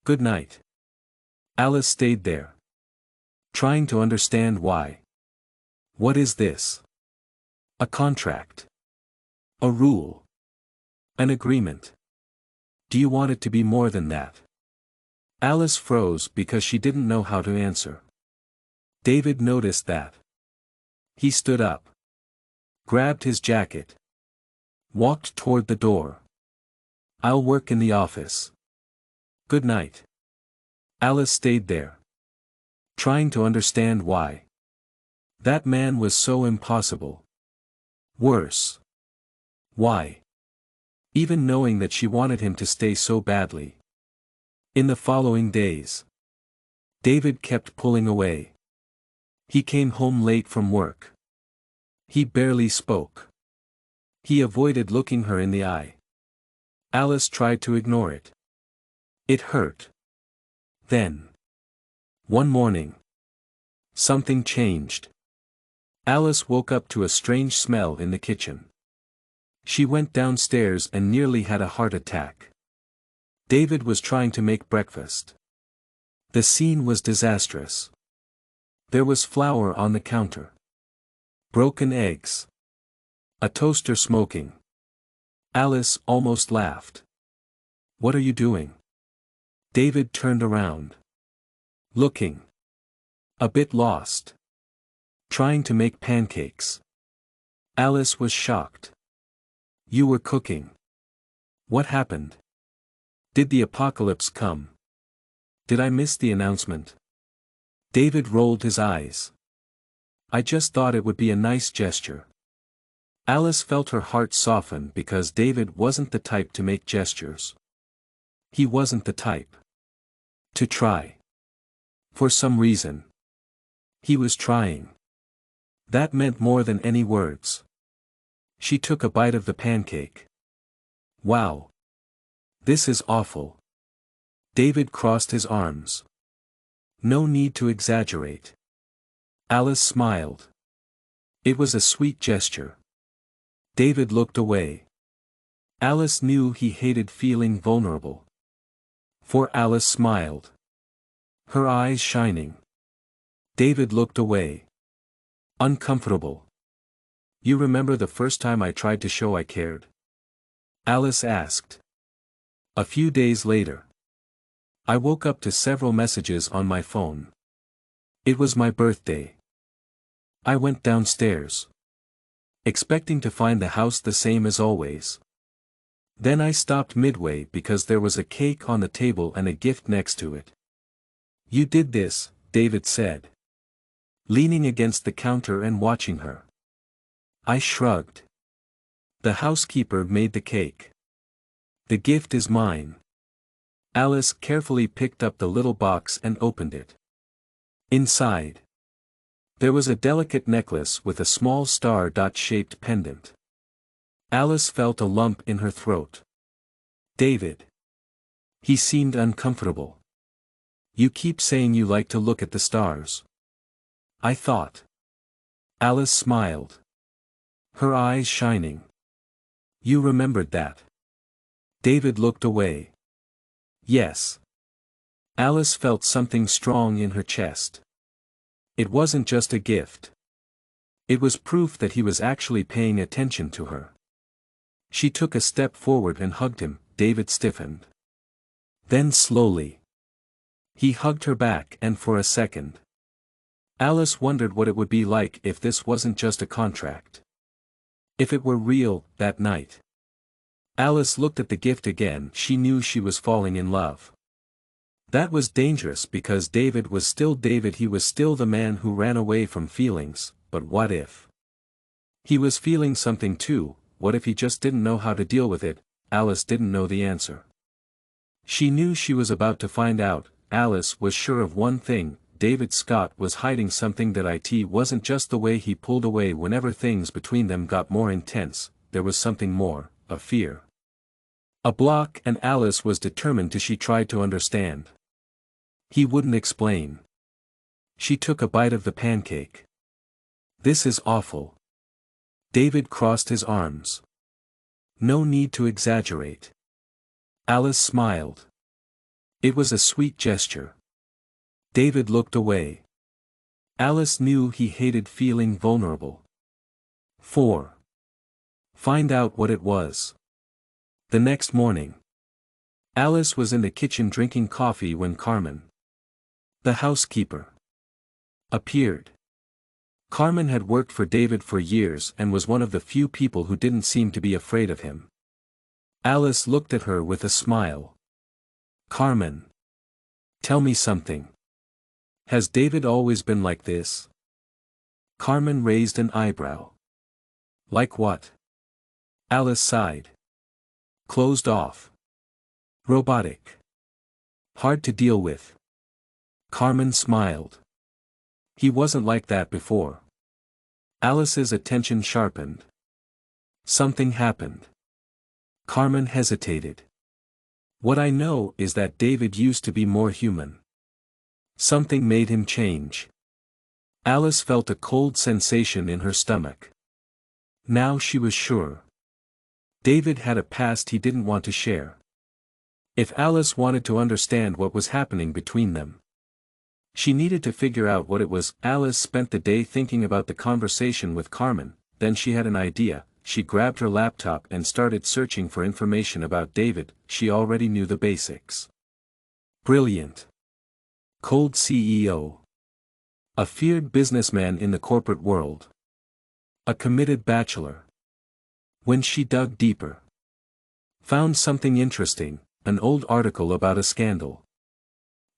Good night. Alice stayed there, trying to understand why. What is this? A contract. A rule. An agreement. Do you want it to be more than that? Alice froze because she didn't know how to answer. David noticed that. He stood up, grabbed his jacket, walked toward the door. I'll work in the office. Good night. Alice stayed there, trying to understand why. That man was so impossible. Worse. Why? Even knowing that she wanted him to stay so badly. In the following days, David kept pulling away. He came home late from work. He barely spoke. He avoided looking her in the eye. Alice tried to ignore it. It hurt. Then, one morning, something changed. Alice woke up to a strange smell in the kitchen. She went downstairs and nearly had a heart attack. David was trying to make breakfast. The scene was disastrous. There was flour on the counter. Broken eggs. A toaster smoking. Alice almost laughed. What are you doing? David turned around. Looking a bit lost. Trying to make pancakes. Alice was shocked. You were cooking. What happened? Did the apocalypse come? Did I miss the announcement? David rolled his eyes. I just thought it would be a nice gesture. Alice felt her heart soften because David wasn't the type to make gestures. He wasn't the type to try. For some reason, he was trying. That meant more than any words. She took a bite of the pancake. Wow. This is awful. David crossed his arms. No need to exaggerate. Alice smiled. It was a sweet gesture. David looked away. Alice knew he hated feeling vulnerable. For Alice smiled, her eyes shining. David looked away. Uncomfortable. You remember the first time I tried to show I cared? Alice asked. A few days later, I woke up to several messages on my phone. It was my birthday. I went downstairs, expecting to find the house the same as always. Then I stopped midway because there was a cake on the table and a gift next to it. You did this, David said, leaning against the counter and watching her. I shrugged. The housekeeper made the cake. The gift is mine. Alice carefully picked up the little box and opened it. Inside, there was a delicate necklace with a small star-shaped pendant. Alice felt a lump in her throat. David. He seemed uncomfortable. You keep saying you like to look at the stars. I thought. Alice smiled. Her eyes shining. You remembered that. David looked away. Yes. Alice felt something strong in her chest. It wasn't just a gift. It was proof that he was actually paying attention to her. She took a step forward and hugged him. David stiffened. Then slowly, he hugged her back, and for a second, Alice wondered what it would be like if this wasn't just a contract. If it were real, that night. Alice looked at the gift again. She knew she was falling in love. That was dangerous because David was still David. He was still the man who ran away from feelings, but what if he was feeling something too? What if he just didn't know how to deal with it? Alice didn't know the answer. She knew she was about to find out. Alice was sure of one thing: David Scott was hiding something. That it wasn't just the way he pulled away whenever things between them got more intense. There was something more, a fear. A block, and Alice was determined to. She tried to understand. He wouldn't explain. She took a bite of the pancake. This is awful. David crossed his arms. No need to exaggerate. Alice smiled. It was a sweet gesture. David looked away. Alice knew he hated feeling vulnerable. 4. Find out what it was. The next morning, Alice was in the kitchen drinking coffee when Carmen, the housekeeper, appeared. Carmen had worked for David for years and was one of the few people who didn't seem to be afraid of him. Alice looked at her with a smile. Carmen. Tell me something. Has David always been like this? Carmen raised an eyebrow. Like what? Alice sighed. Closed off. Robotic. Hard to deal with. Carmen smiled. He wasn't like that before. Alice's attention sharpened. Something happened. Carmen hesitated. What I know is that David used to be more human. Something made him change. Alice felt a cold sensation in her stomach. Now she was sure. David had a past he didn't want to share. If Alice wanted to understand what was happening between them, she needed to figure out what it was. Alice spent the day thinking about the conversation with Carmen. Then she had an idea. She grabbed her laptop and started searching for information about David. She already knew the basics. Brilliant. Cold CEO. A feared businessman in the corporate world. A committed bachelor. When she dug deeper, found something interesting, an old article about a scandal.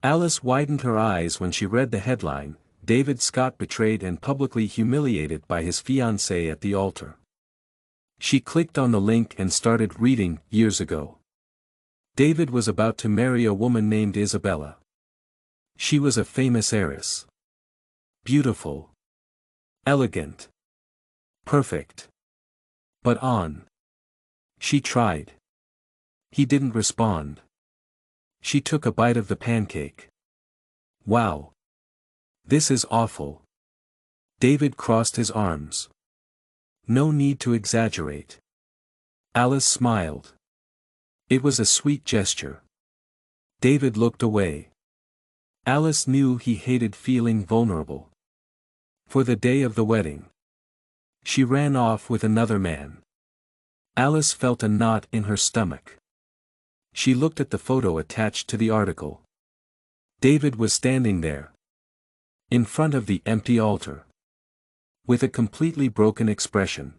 Alice widened her eyes when she read the headline, David Scott betrayed and publicly humiliated by his fiancée at the altar. She clicked on the link and started reading. Years ago, David was about to marry a woman named Isabella. She was a famous heiress. Beautiful. Elegant. Perfect. But she tried. He didn't respond. She took a bite of the pancake. Wow. This is awful. David crossed his arms. No need to exaggerate. Alice smiled. It was a sweet gesture. David looked away. Alice knew he hated feeling vulnerable. For the day of the wedding, she ran off with another man. Alice felt a knot in her stomach. She looked at the photo attached to the article. David was standing there, in front of the empty altar, with a completely broken expression.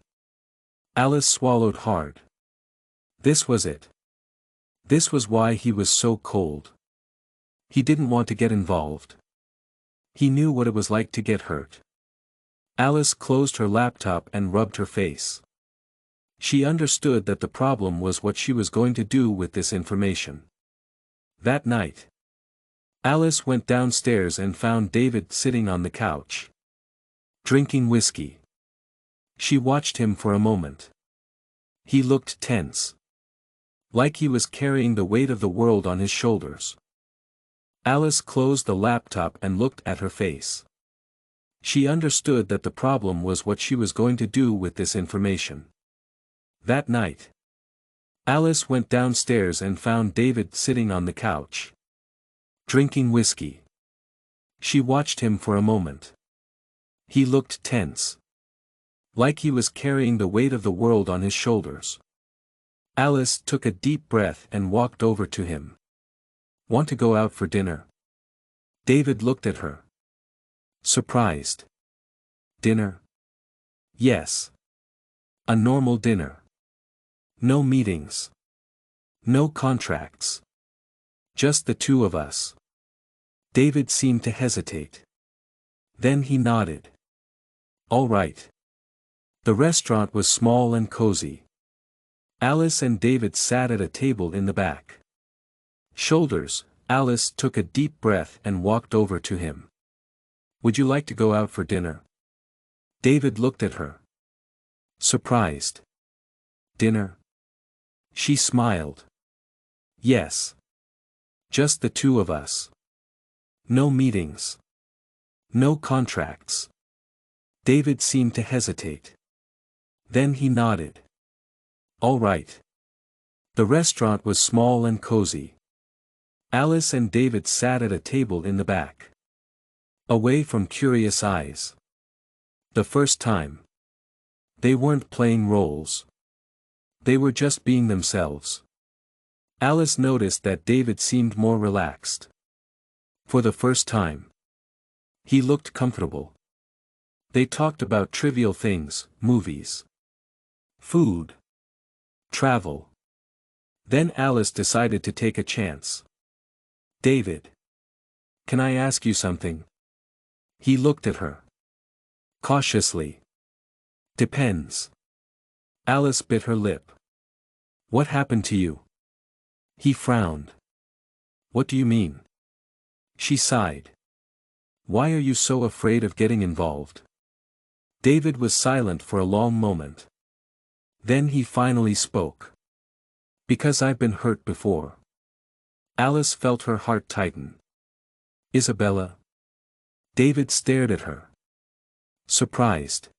Alice swallowed hard. This was it. This was why he was so cold. He didn't want to get involved. He knew what it was like to get hurt. Alice closed her laptop and rubbed her face. She understood that the problem was what she was going to do with this information. That night, Alice went downstairs and found David sitting on the couch, drinking whiskey. She watched him for a moment. He looked tense, like he was carrying the weight of the world on his shoulders. Alice closed the laptop and looked at her face. She understood that the problem was what she was going to do with this information. That night, Alice went downstairs and found David sitting on the couch, drinking whiskey. She watched him for a moment. He looked tense, like he was carrying the weight of the world on his shoulders. Alice took a deep breath and walked over to him. "Want to go out for dinner?" David looked at her, surprised. "Dinner?" "Yes. A normal dinner. No meetings. No contracts. Just the two of us." David seemed to hesitate. Then he nodded. "All right." The restaurant was small and cozy. Alice and David sat at a table in the back. Shoulders, Alice took a deep breath and walked over to him. "Would you like to go out for dinner?" David looked at her, surprised. "Dinner?" She smiled. "Yes. Just the two of us. No meetings. No contracts." David seemed to hesitate. Then he nodded. "All right." The restaurant was small and cozy. Alice and David sat at a table in the back, away from curious eyes. The first time. They weren't playing roles. They were just being themselves. Alice noticed that David seemed more relaxed. For the first time, he looked comfortable. They talked about trivial things, movies, food, travel. Then Alice decided to take a chance. "David, can I ask you something?" He looked at her, cautiously. "Depends." Alice bit her lip. "What happened to you?" He frowned. "What do you mean?" She sighed. "Why are you so afraid of getting involved?" David was silent for a long moment. Then he finally spoke. "Because I've been hurt before." Alice felt her heart tighten. "Isabella?" David stared at her, surprised.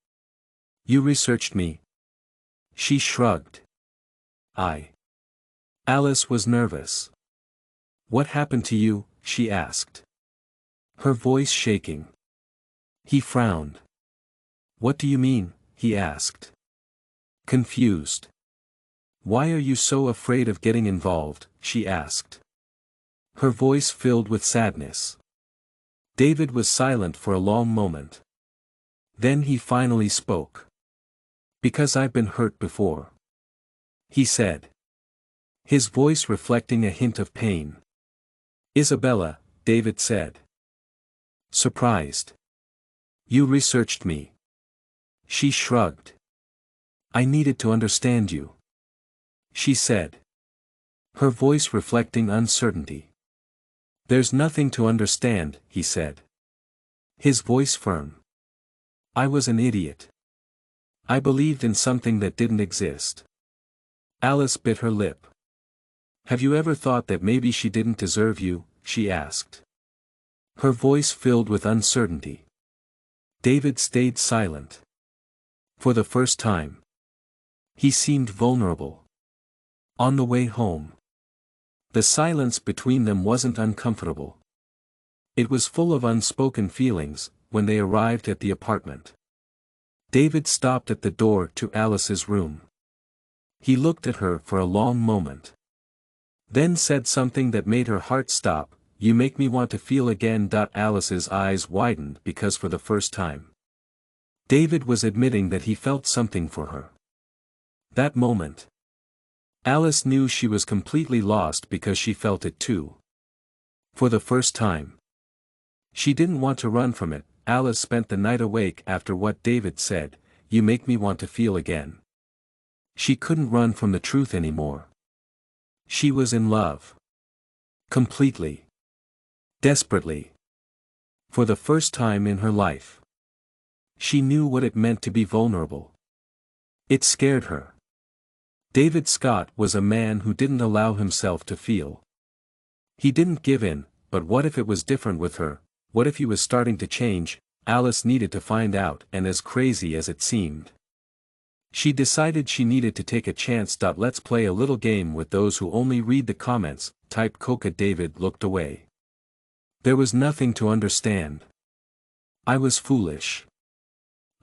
"You researched me?" She shrugged. "I." Alice was nervous. "What happened to you?" she asked, her voice shaking. He frowned. "What do you mean?" he asked, confused. "Why are you so afraid of getting involved?" she asked, her voice filled with sadness. David was silent for a long moment. Then he finally spoke. "Because I've been hurt before," he said, his voice reflecting a hint of pain. "Isabella," David said, surprised. "You researched me." She shrugged. "I needed to understand you," she said, her voice reflecting uncertainty. "There's nothing to understand," he said, his voice firm. "I was an idiot. I believed in something that didn't exist." Alice bit her lip. "Have you ever thought that maybe she didn't deserve you?" she asked, her voice filled with uncertainty. David stayed silent. For the first time, he seemed vulnerable. On the way home, the silence between them wasn't uncomfortable. It was full of unspoken feelings. When they arrived at the apartment, David stopped at the door to Alice's room. He looked at her for a long moment, then said something that made her heart stop. "You make me want to feel again." Alice's eyes widened because for the first time, David was admitting that he felt something for her. That moment, Alice knew she was completely lost because she felt it too. For the first time, she didn't want to run from it. Alice spent the night awake after what David said. "You make me want to feel again." She couldn't run from the truth anymore. She was in love. Completely. Desperately. For the first time in her life. She knew what it meant to be vulnerable. It scared her. David Scott was a man who didn't allow himself to feel. He didn't give in, but what if it was different with her? What if he was starting to change? Alice needed to find out, and as crazy as it seemed, she decided she needed to take a chance. Let's play a little game with those who only read the comments, typed Coca. David looked away. There was nothing to understand. I was foolish.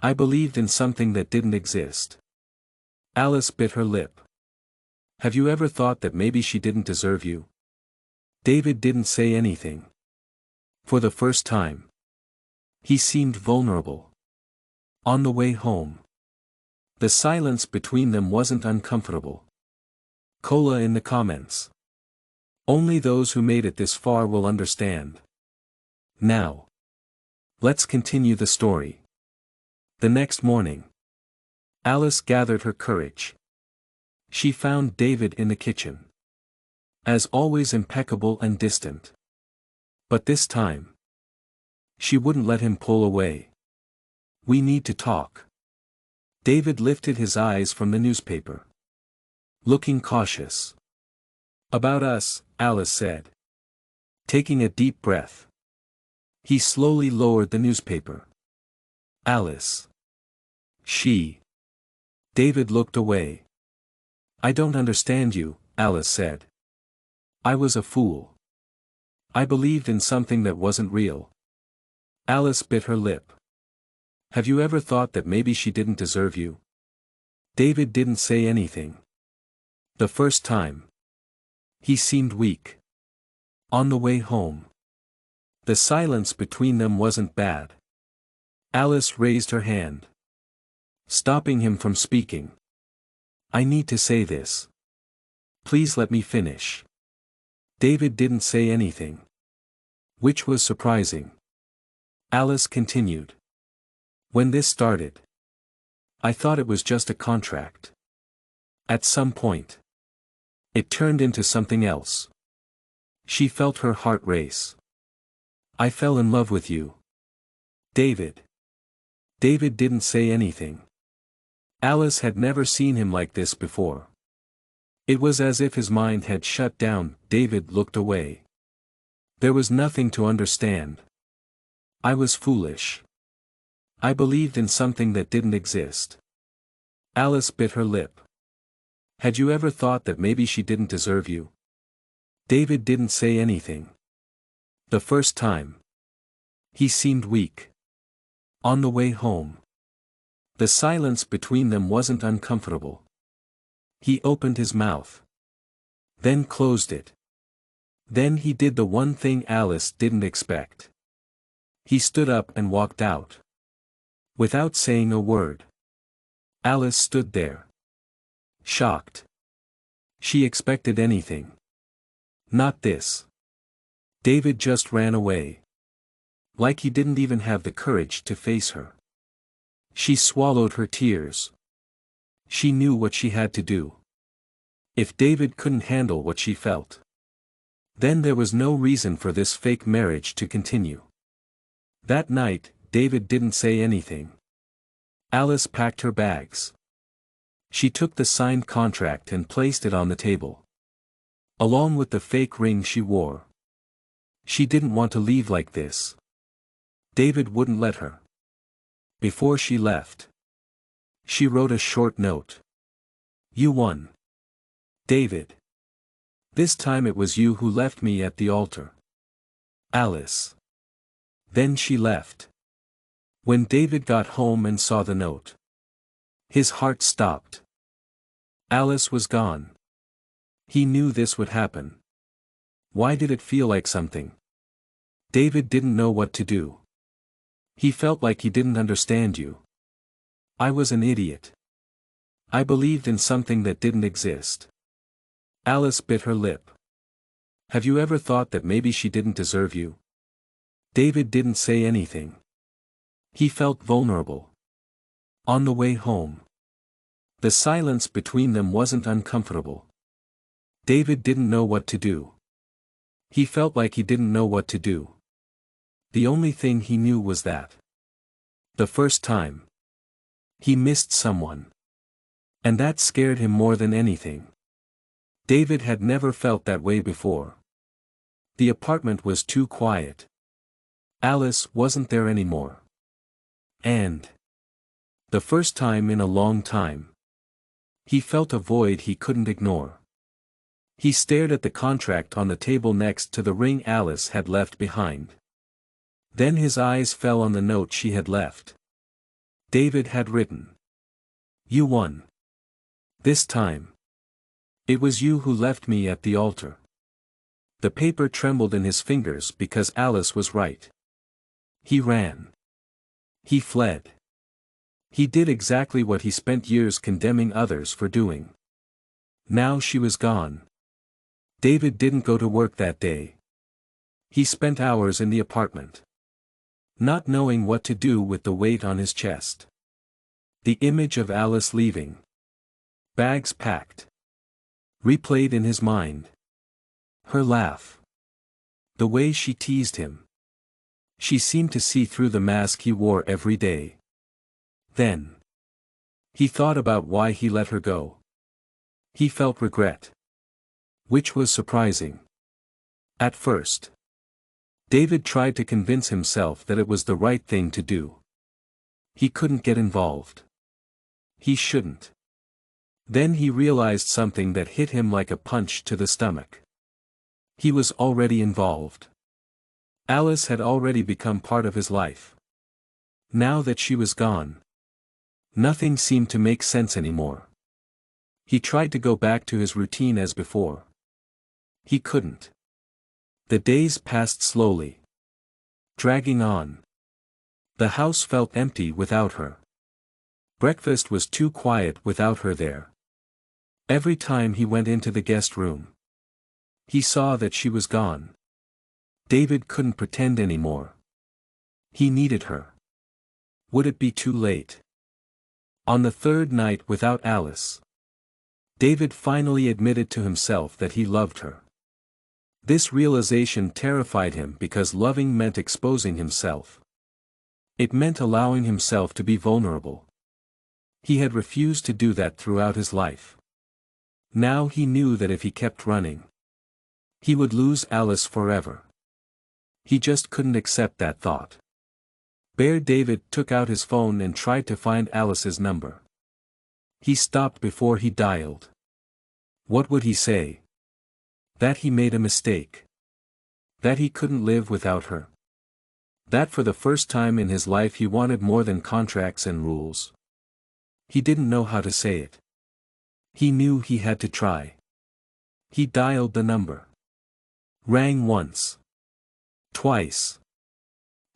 I believed in something that didn't exist. Alice bit her lip. Have you ever thought that maybe she didn't deserve you? David didn't say anything. For the first time. He seemed vulnerable. On the way home. The silence between them wasn't uncomfortable. Cola in the comments. Only those who made it this far will understand. Now. Let's continue the story. The next morning. Alice gathered her courage. She found David in the kitchen. As always, impeccable and distant. But this time. She wouldn't let him pull away. We need to talk. David lifted his eyes from the newspaper. Looking cautious. About us, Alice said. Taking a deep breath. He slowly lowered the newspaper. Alice. She. David looked away. I don't understand you, Alice said. I was a fool. I believed in something that wasn't real. Alice bit her lip. Have you ever thought that maybe she didn't deserve you? David didn't say anything. The first time. He seemed weak. On the way home. The silence between them wasn't bad. Alice raised her hand. Stopping him from speaking. I need to say this. Please let me finish. David didn't say anything. Which was surprising. Alice continued. When this started. I thought it was just a contract. At some point. It turned into something else. She felt her heart race. I fell in love with you. David. David didn't say anything. Alice had never seen him like this before. It was as if his mind had shut down. David looked away. There was nothing to understand. I was foolish. I believed in something that didn't exist. Alice bit her lip. Had you ever thought that maybe she didn't deserve you? David didn't say anything. The first time. He seemed weak. On the way home. The silence between them wasn't uncomfortable. He opened his mouth. Then closed it. Then he did the one thing Alice didn't expect. He stood up and walked out. Without saying a word. Alice stood there. Shocked. She expected anything. Not this. David just ran away. Like he didn't even have the courage to face her. She swallowed her tears. She knew what she had to do. If David couldn't handle what she felt, then there was no reason for this fake marriage to continue. That night, David didn't say anything. Alice packed her bags. She took the signed contract and placed it on the table. Along with the fake ring she wore. She didn't want to leave like this. David wouldn't let her. Before she left, she wrote a short note. You won. David. This time it was you who left me at the altar. Alice. Then she left. When David got home and saw the note, his heart stopped. Alice was gone. He knew this would happen. Why did it feel like something? David didn't know what to do. He felt like he didn't understand you. I was an idiot. I believed in something that didn't exist. Alice bit her lip. Have you ever thought that maybe she didn't deserve you? David didn't say anything. He felt vulnerable. On the way home. The silence between them wasn't uncomfortable. David didn't know what to do. He felt like he didn't know what to do. The only thing he knew was that the first time he missed someone. And that scared him more than anything. David had never felt that way before. The apartment was too quiet. Alice wasn't there anymore. And the first time in a long time, he felt a void he couldn't ignore. He stared at the contract on the table next to the ring Alice had left behind. Then his eyes fell on the note she had left. David had written, "You won. This time. It was you who left me at the altar." The paper trembled in his fingers because Alice was right. He ran. He fled. He did exactly what he spent years condemning others for doing. Now she was gone. David didn't go to work that day. He spent hours in the apartment, not knowing what to do with the weight on his chest. The image of Alice leaving, bags packed, replayed in his mind. Her laugh. The way she teased him. She seemed to see through the mask he wore every day. Then he thought about why he let her go. He felt regret, which was surprising. At first, David tried to convince himself that it was the right thing to do. He couldn't get involved. He shouldn't. Then he realized something that hit him like a punch to the stomach. He was already involved. Alice had already become part of his life. Now that she was gone, nothing seemed to make sense anymore. He tried to go back to his routine as before. He couldn't. The days passed slowly, dragging on. The house felt empty without her. Breakfast was too quiet without her there. Every time he went into the guest room, he saw that she was gone. David couldn't pretend anymore. He needed her. Would it be too late? On the third night without Alice, David finally admitted to himself that he loved her. This realization terrified him because loving meant exposing himself. It meant allowing himself to be vulnerable. He had refused to do that throughout his life. Now he knew that if he kept running, he would lose Alice forever. He just couldn't accept that thought. Bear David took out his phone and tried to find Alice's number. He stopped before he dialed. What would he say? That he made a mistake. That he couldn't live without her. That for the first time in his life he wanted more than contracts and rules. He didn't know how to say it. He knew he had to try. He dialed the number. Rang once. Twice.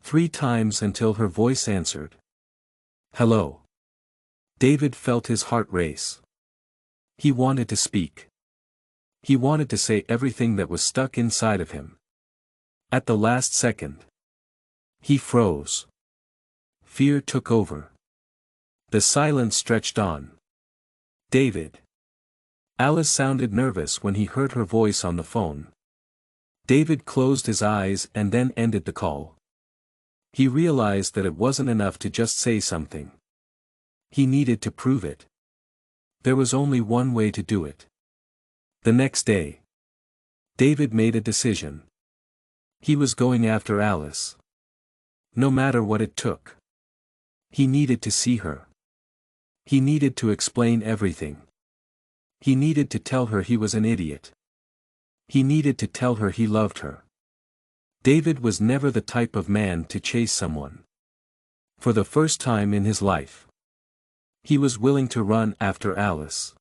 3 times until her voice answered. Hello. David felt his heart race. He wanted to speak. He wanted to say everything that was stuck inside of him. At the last second, he froze. Fear took over. The silence stretched on. David. Alice sounded nervous when he heard her voice on the phone. David closed his eyes and then ended the call. He realized that it wasn't enough to just say something. He needed to prove it. There was only one way to do it. The next day, David made a decision. He was going after Alice. No matter what it took. He needed to see her. He needed to explain everything. He needed to tell her he was an idiot. He needed to tell her he loved her. David was never the type of man to chase someone. For the first time in his life, he was willing to run after Alice.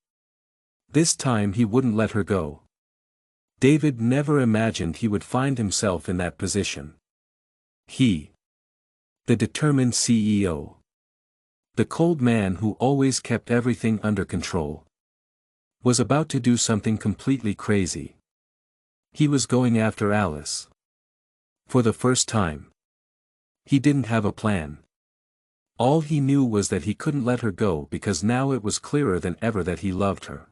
This time he wouldn't let her go. David never imagined he would find himself in that position. He, the determined CEO, the cold man who always kept everything under control, was about to do something completely crazy. He was going after Alice. For the first time. He didn't have a plan. All he knew was that he couldn't let her go because now it was clearer than ever that he loved her.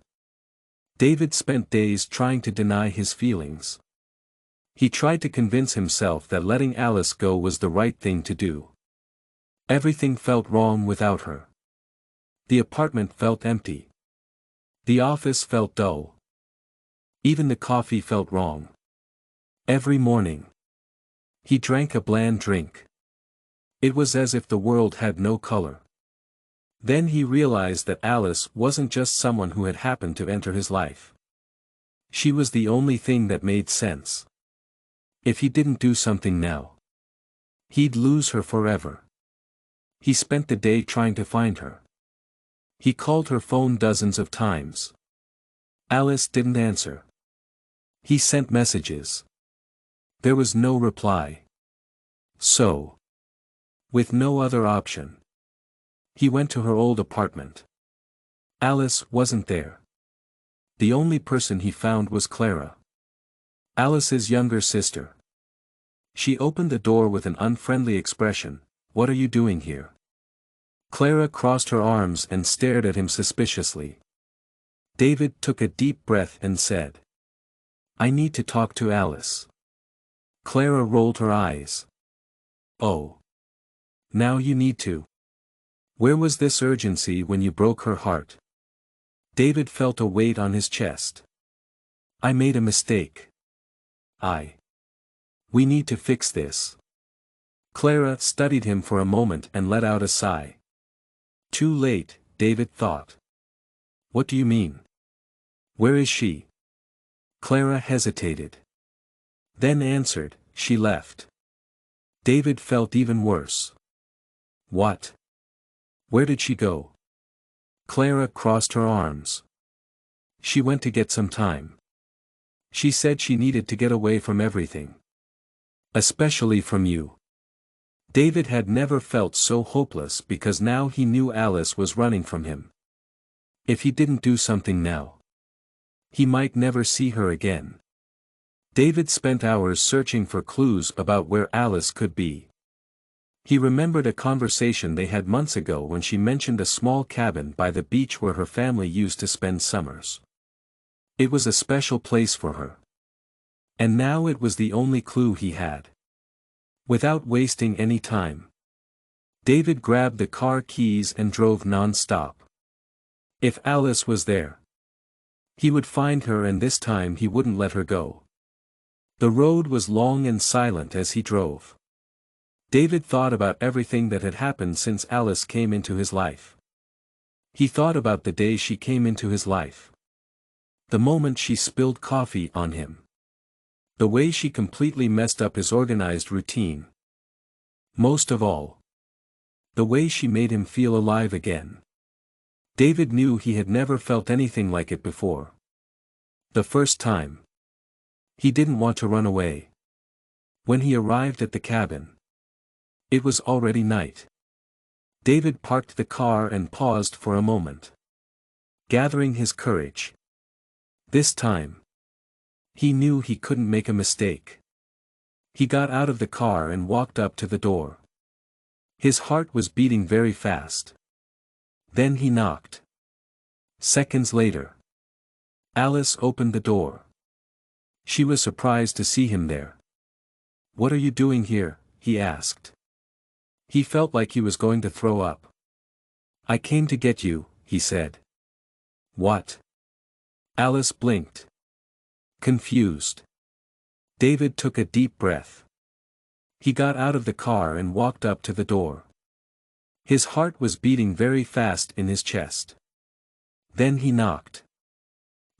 David spent days trying to deny his feelings. He tried to convince himself that letting Alice go was the right thing to do. Everything felt wrong without her. The apartment felt empty. The office felt dull. Even the coffee felt wrong. Every morning, he drank a bland drink. It was as if the world had no color. Then he realized that Alice wasn't just someone who had happened to enter his life. She was the only thing that made sense. If he didn't do something now, he'd lose her forever. He spent the day trying to find her. He called her phone dozens of times. Alice didn't answer. He sent messages. There was no reply. So, with no other option, he went to her old apartment. Alice wasn't there. The only person he found was Clara, Alice's younger sister. She opened the door with an unfriendly expression. "What are you doing here?" Clara crossed her arms and stared at him suspiciously. David took a deep breath and said, "I need to talk to Alice." Clara rolled her eyes. "Oh. Now you need to. Where was this urgency when you broke her heart?" David felt a weight on his chest. "I made a mistake. We need to fix this." Clara studied him for a moment and let out a sigh. Too late, David thought. "What do you mean? Where is she?" Clara hesitated. Then answered, "She left." David felt even worse. "What? Where did she go?" Clara crossed her arms. "She went to get some time. She said she needed to get away from everything. Especially from you." David had never felt so hopeless because now he knew Alice was running from him. If he didn't do something now, he might never see her again. David spent hours searching for clues about where Alice could be. He remembered a conversation they had months ago when she mentioned a small cabin by the beach where her family used to spend summers. It was a special place for her. And now it was the only clue he had. Without wasting any time, David grabbed the car keys and drove non-stop. If Alice was there, he would find her, and this time he wouldn't let her go. The road was long and silent as he drove. David thought about everything that had happened since Alice came into his life. He thought about the day she came into his life. The moment she spilled coffee on him. The way she completely messed up his organized routine. Most of all, the way she made him feel alive again. David knew he had never felt anything like it before. The first time, he didn't want to run away. When he arrived at the cabin, it was already night. David parked the car and paused for a moment, gathering his courage. This time, he knew he couldn't make a mistake. He got out of the car and walked up to the door. His heart was beating very fast. Then he knocked. Seconds later, Alice opened the door. She was surprised to see him there. "What are you doing here?" he asked. He felt like he was going to throw up. "I came to get you," he said. "What?" Alice blinked. Confused. David took a deep breath. He got out of the car and walked up to the door. His heart was beating very fast in his chest. Then he knocked.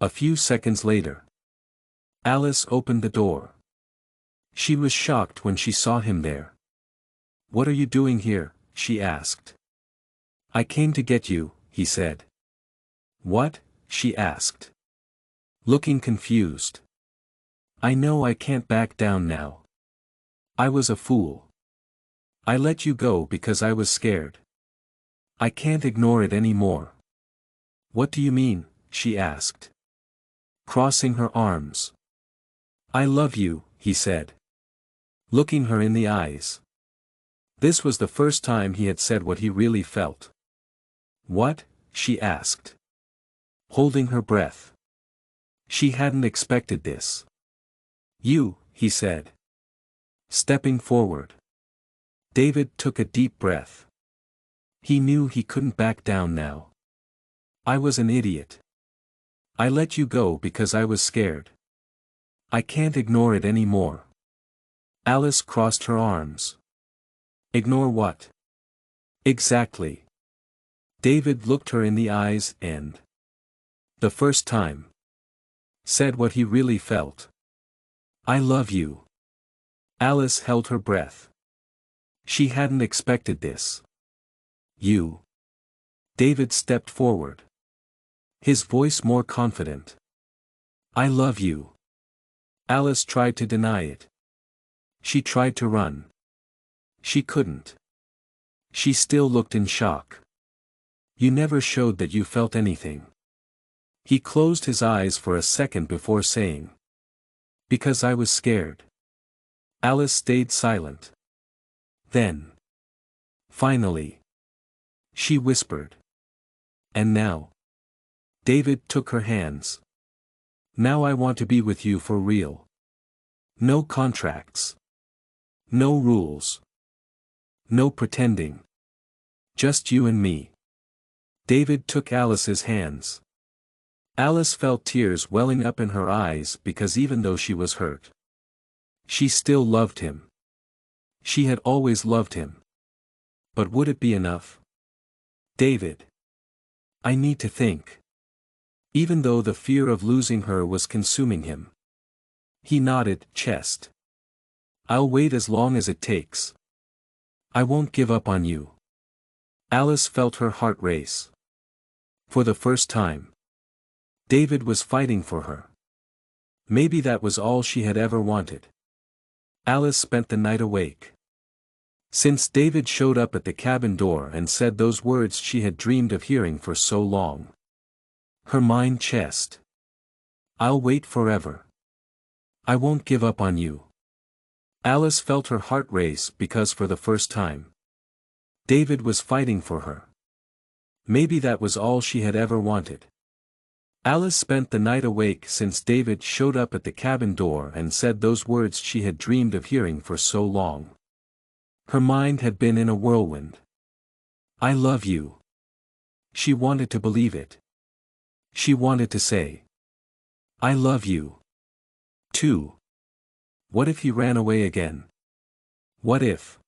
A few seconds later, Alice opened the door. She was shocked when she saw him there. "What are you doing here?" she asked. "I came to get you," he said. "What?" she asked, looking confused. "I know I can't back down now. I was a fool. I let you go because I was scared. I can't ignore it anymore." "What do you mean?" she asked, crossing her arms. "I love you," he said, looking her in the eyes. This was the first time he had said what he really felt. "What?" she asked, holding her breath. She hadn't expected this. "You," he said, stepping forward. David took a deep breath. He knew he couldn't back down now. "I was an idiot. I let you go because I was scared. I can't ignore it anymore." Alice crossed her arms. "Ignore what?" "Exactly." David looked her in the eyes and, the first time, said what he really felt. "I love you." Alice held her breath. She hadn't expected this. "You." David stepped forward, his voice more confident. "I love you." Alice tried to deny it. She tried to run. She couldn't. She still looked in shock. "You never showed that you felt anything." He closed his eyes for a second before saying, "Because I was scared." Alice stayed silent. Then, finally, she whispered, "And now?" David took her hands. "Now I want to be with you for real. No contracts. No rules. No pretending. Just you and me." David took Alice's hands. Alice felt tears welling up in her eyes because even though she was hurt, she still loved him. She had always loved him. But would it be enough? "David. I need to think." Even though the fear of losing her was consuming him. He nodded, chest. "I'll wait as long as it takes. I won't give up on you." Alice felt her heart race. For the first time, David was fighting for her. Maybe that was all she had ever wanted. Alice spent the night awake. Since David showed up at the cabin door and said those words she had dreamed of hearing for so long. Her mind chest. "I'll wait forever. I won't give up on you." Alice felt her heart race because for the first time, David was fighting for her. Maybe that was all she had ever wanted. Alice spent the night awake since David showed up at the cabin door and said those words she had dreamed of hearing for so long. Her mind had been in a whirlwind. "I love you." She wanted to believe it. She wanted to say, "I love you." too. What if he ran away again? What if?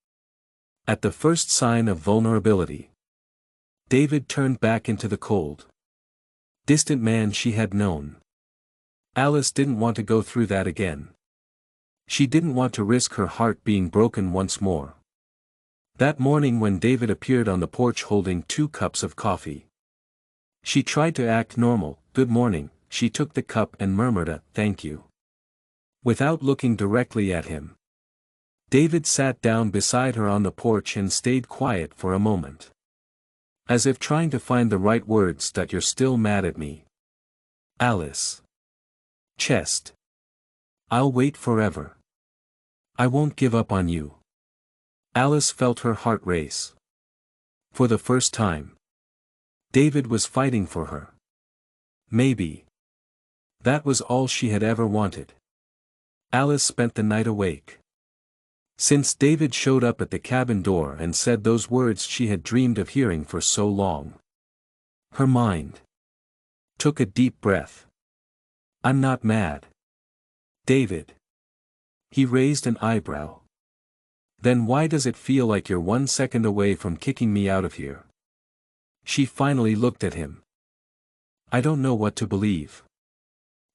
At the first sign of vulnerability, David turned back into the cold, distant man she had known. Alice didn't want to go through that again. She didn't want to risk her heart being broken once more. That morning when David appeared on the porch holding 2 cups of coffee, she tried to act normal. "Good morning." She took the cup and murmured a "thank you," without looking directly at him. David sat down beside her on the porch and stayed quiet for a moment, as if trying to find the right words. "That you're still mad at me, Alice." Chest. "I'll wait forever. I won't give up on you." Alice felt her heart race. For the first time, David was fighting for her. Maybe that was all she had ever wanted. Alice spent the night awake. Since David showed up at the cabin door and said those words she had dreamed of hearing for so long. Her mind took a deep breath. "I'm not mad, David." He raised an eyebrow. "Then why does it feel like you're 1 second away from kicking me out of here?" She finally looked at him. "I don't know what to believe."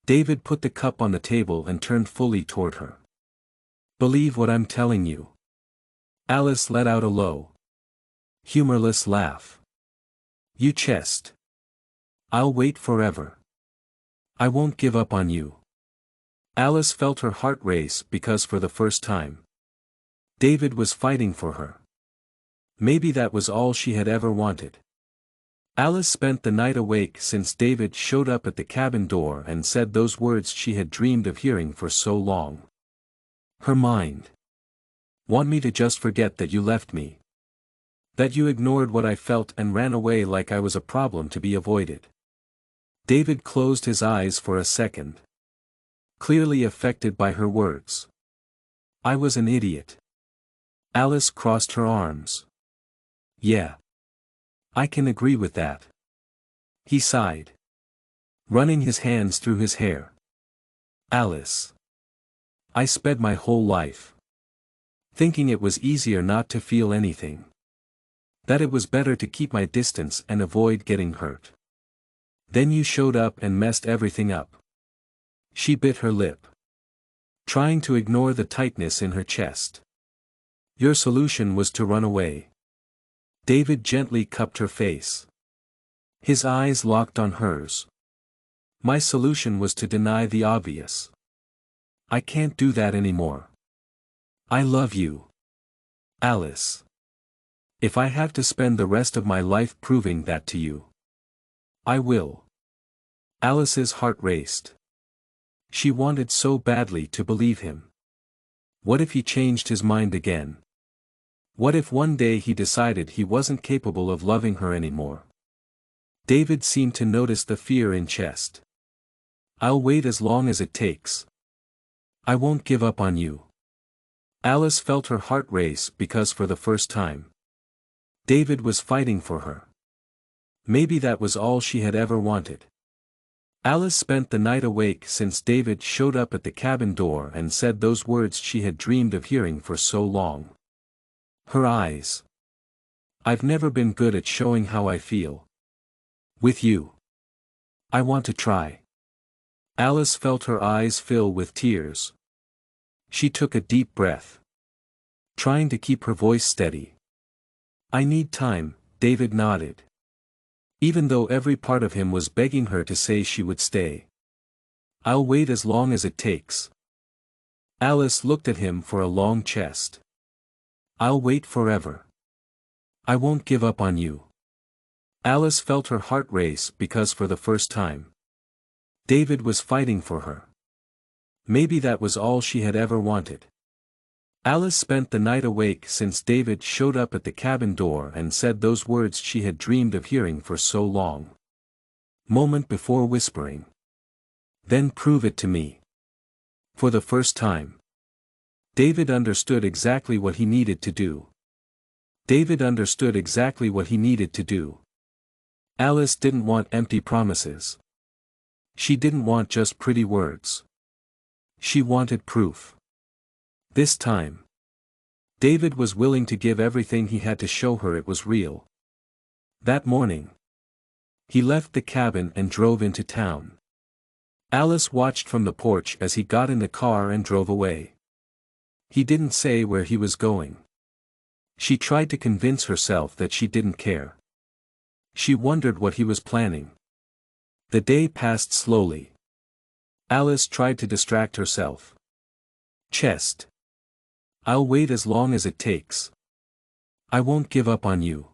David put the cup on the table and turned fully toward her. "Believe what I'm telling you." Alice let out a low, humorless laugh. "You chest. I'll wait forever. I won't give up on you." Alice felt her heart race because for the first time, David was fighting for her. Maybe that was all she had ever wanted. Alice spent the night awake since David showed up at the cabin door and said those words she had dreamed of hearing for so long. Her mind Want me to just forget that you left me? That you ignored what I felt and ran away like I was a problem to be avoided? David closed his eyes for a second, clearly affected by her words. I was an idiot. Alice crossed her arms. Yeah. I can agree with that. He sighed, running his hands through his hair. Alice. I spent my whole life thinking it was easier not to feel anything. That it was better to keep my distance and avoid getting hurt. Then you showed up and messed everything up. She bit her lip, trying to ignore the tightness in her chest. Your solution was to run away. David gently cupped her face. His eyes locked on hers. My solution was to deny the obvious. I can't do that anymore. I love you, Alice. If I have to spend the rest of my life proving that to you, I will. Alice's heart raced. She wanted so badly to believe him. What if he changed his mind again? What if one day he decided he wasn't capable of loving her anymore? David seemed to notice the fear in chest. I'll wait as long as it takes. I won't give up on you. Alice felt her heart race because for the first time, David was fighting for her. Maybe that was all she had ever wanted. Alice spent the night awake since David showed up at the cabin door and said those words she had dreamed of hearing for so long. Her eyes. I've never been good at showing how I feel. With you. I want to try. Alice felt her eyes fill with tears. She took a deep breath, trying to keep her voice steady. I need time, David nodded. Even though every part of him was begging her to say she would stay. I'll wait as long as it takes. Alice looked at him for a long chest. I'll wait forever. I won't give up on you. Alice felt her heart race because for the first time, David was fighting for her. Maybe that was all she had ever wanted. Alice spent the night awake since David showed up at the cabin door and said those words she had dreamed of hearing for so long. Moment before whispering. Then prove it to me. For the first time, David understood exactly what he needed to do. David understood exactly what he needed to do. Alice didn't want empty promises. She didn't want just pretty words. She wanted proof. This time, David was willing to give everything he had to show her it was real. That morning, he left the cabin and drove into town. Alice watched from the porch as he got in the car and drove away. He didn't say where he was going. She tried to convince herself that she didn't care. She wondered what he was planning. The day passed slowly. Alice tried to distract herself. Chest. I'll wait as long as it takes. I won't give up on you.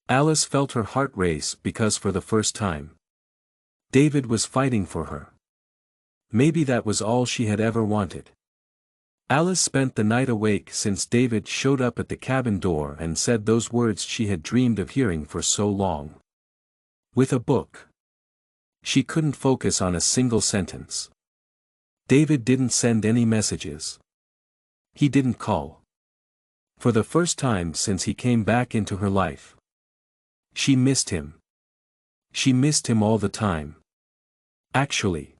Alice felt her heart race because for the first time, David was fighting for her. Maybe that was all she had ever wanted. Alice spent the night awake since David showed up at the cabin door and said those words she had dreamed of hearing for so long. With a book. She couldn't focus on a single sentence. David didn't send any messages. He didn't call. For the first time since he came back into her life, she missed him. She missed him all the time. Actually.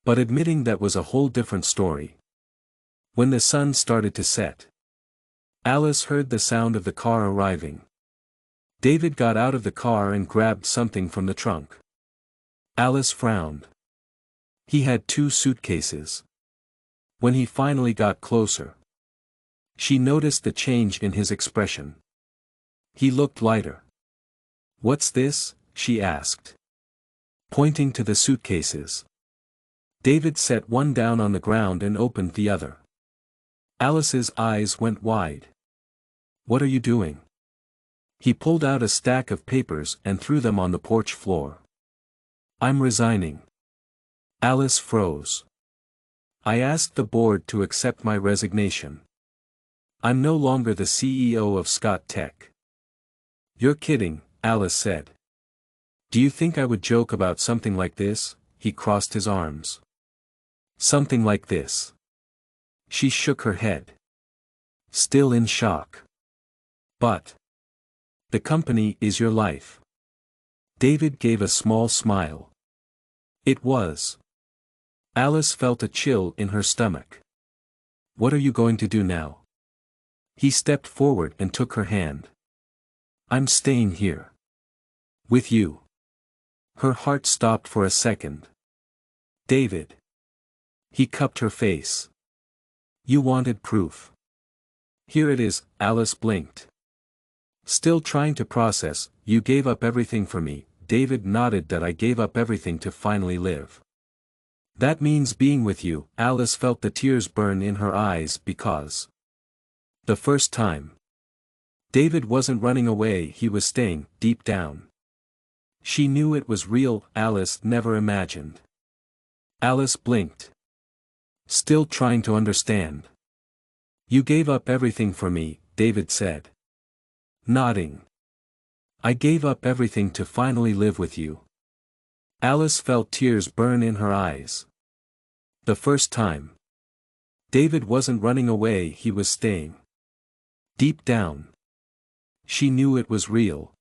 But admitting that was a whole different story. When the sun started to set, Alice heard the sound of the car arriving. David got out of the car and grabbed something from the trunk. Alice frowned. He had 2 suitcases. When he finally got closer, she noticed the change in his expression. He looked lighter. What's this? She asked, pointing to the suitcases. David set one down on the ground and opened the other. Alice's eyes went wide. What are you doing? He pulled out a stack of papers and threw them on the porch floor. I'm resigning. Alice froze. I asked the board to accept my resignation. I'm no longer the CEO of Scott Tech. You're kidding, Alice said. Do you think I would joke about something like this? He crossed his arms. Something like this. She shook her head. Still in shock. But the company is your life. David gave a small smile. It was. Alice felt a chill in her stomach. What are you going to do now? He stepped forward and took her hand. I'm staying here. With you. Her heart stopped for a second. David. He cupped her face. You wanted proof. Here it is, Alice blinked. Still trying to process, you gave up everything for me. David nodded that I gave up everything to finally live. That means being with you. Alice felt the tears burn in her eyes because the first time. David wasn't running away, he was staying, deep down. She knew it was real, Alice never imagined. Alice blinked. Still trying to understand. You gave up everything for me, David said. Nodding. I gave up everything to finally live with you. Alice felt tears burn in her eyes. The first time. David wasn't running away, he was staying. Deep down. She knew it was real.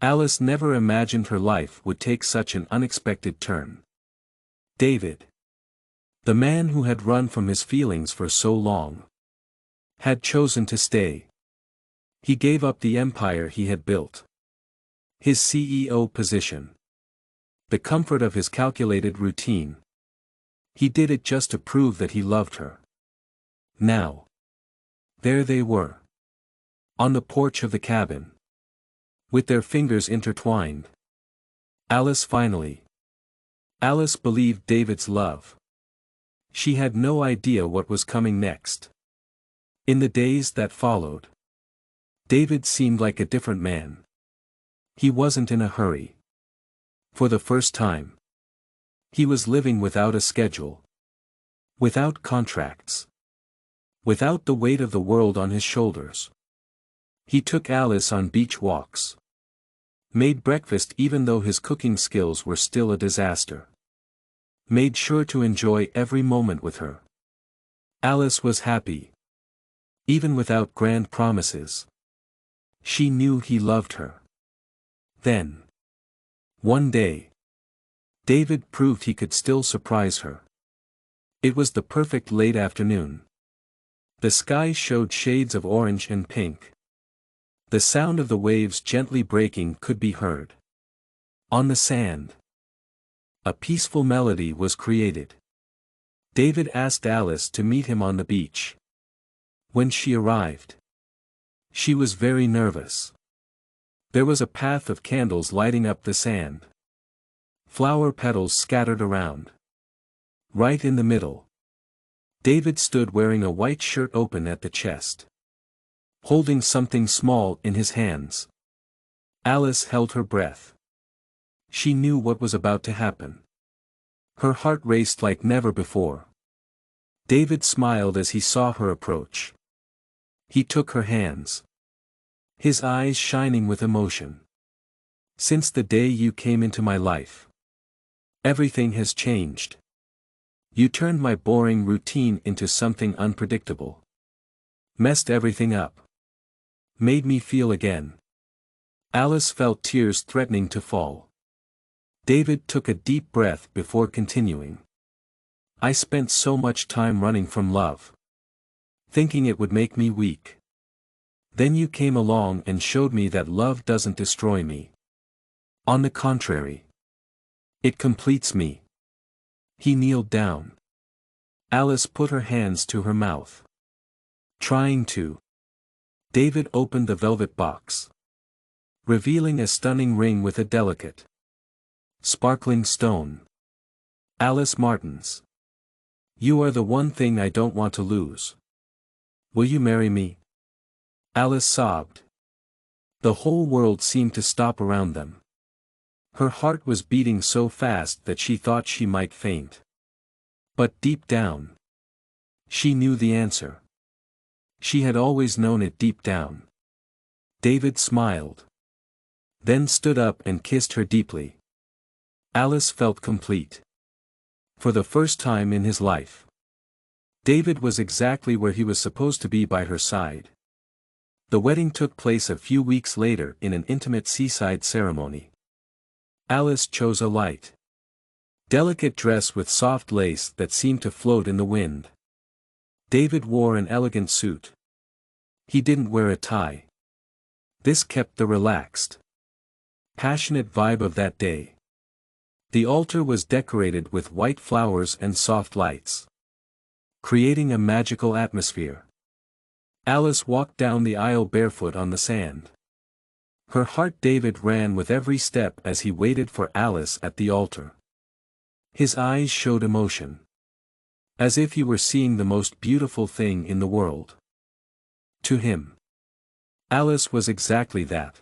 Alice never imagined her life would take such an unexpected turn. David. The man who had run from his feelings for so long. Had chosen to stay. He gave up the empire he had built. His CEO position. The comfort of his calculated routine. He did it just to prove that he loved her. Now. There they were. On the porch of the cabin. With their fingers intertwined. Alice finally. Alice believed David's love. She had no idea what was coming next. In the days that followed. David seemed like a different man. He wasn't in a hurry. For the first time. He was living without a schedule. Without contracts. Without the weight of the world on his shoulders. He took Alice on beach walks. Made breakfast even though his cooking skills were still a disaster. Made sure to enjoy every moment with her. Alice was happy. Even without grand promises. She knew he loved her. Then. One day. David proved he could still surprise her. It was the perfect late afternoon. The sky showed shades of orange and pink. The sound of the waves gently breaking could be heard. On the sand. A peaceful melody was created. David asked Alice to meet him on the beach. When she arrived. She was very nervous. There was a path of candles lighting up the sand. Flower petals scattered around. Right in the middle. David stood wearing a white shirt open at the chest. Holding something small in his hands. Alice held her breath. She knew what was about to happen. Her heart raced like never before. David smiled as he saw her approach. He took her hands. His eyes shining with emotion. Since the day you came into my life. Everything has changed. You turned my boring routine into something unpredictable. Messed everything up. Made me feel again. Alice felt tears threatening to fall. David took a deep breath before continuing. I spent so much time running from love. Thinking it would make me weak. Then you came along and showed me that love doesn't destroy me. On the contrary. It completes me. He kneeled down. Alice put her hands to her mouth. Trying to. David opened the velvet box. Revealing a stunning ring with a delicate. Sparkling stone. Alice Martins. You are the one thing I don't want to lose. Will you marry me? Alice sobbed. The whole world seemed to stop around them. Her heart was beating so fast that she thought she might faint. But deep down. She knew the answer. She had always known it deep down. David smiled. Then stood up and kissed her deeply. Alice felt complete. For the first time in his life, David was exactly where he was supposed to be by her side. The wedding took place a few weeks later in an intimate seaside ceremony. Alice chose a light, delicate dress with soft lace that seemed to float in the wind. David wore an elegant suit. He didn't wear a tie. This kept the relaxed, passionate vibe of that day. The altar was decorated with white flowers and soft lights, creating a magical atmosphere. Alice walked down the aisle barefoot on the sand. Her heart David ran with every step as he waited for Alice at the altar. His eyes showed emotion, as if he were seeing the most beautiful thing in the world. To him, Alice was exactly that.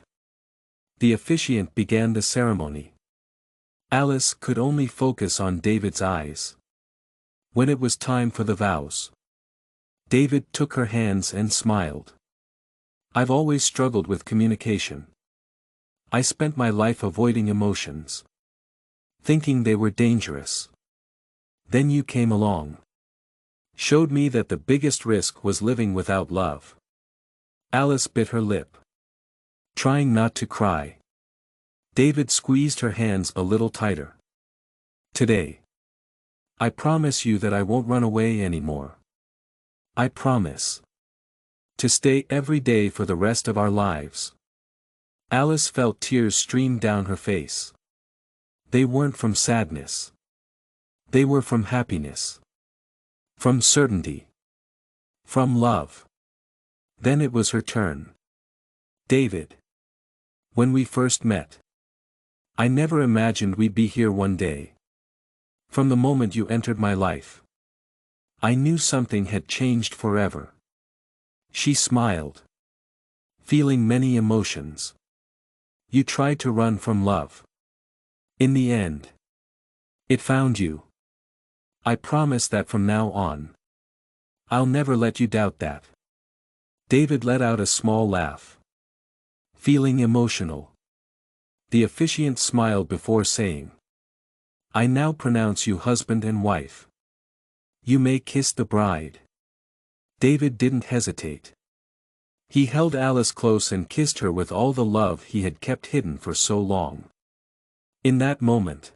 The officiant began the ceremony. Alice could only focus on David's eyes. When it was time for the vows, David took her hands and smiled. I've always struggled with communication. I spent my life avoiding emotions, thinking they were dangerous. Then you came along, showed me that the biggest risk was living without love. Alice bit her lip, trying not to cry. David squeezed her hands a little tighter. Today, I promise you that I won't run away anymore. I promise to stay every day for the rest of our lives. Alice felt tears stream down her face. They weren't from sadness. They were from happiness. From certainty. From love. Then it was her turn. David. When we first met, I never imagined we'd be here one day. From the moment you entered my life, I knew something had changed forever. She smiled, feeling many emotions. You tried to run from love. In the end, it found you. I promise that from now on, I'll never let you doubt that. David let out a small laugh, feeling emotional. The officiant smiled before saying, I now pronounce you husband and wife. You may kiss the bride. David didn't hesitate. He held Alice close and kissed her with all the love he had kept hidden for so long. In that moment,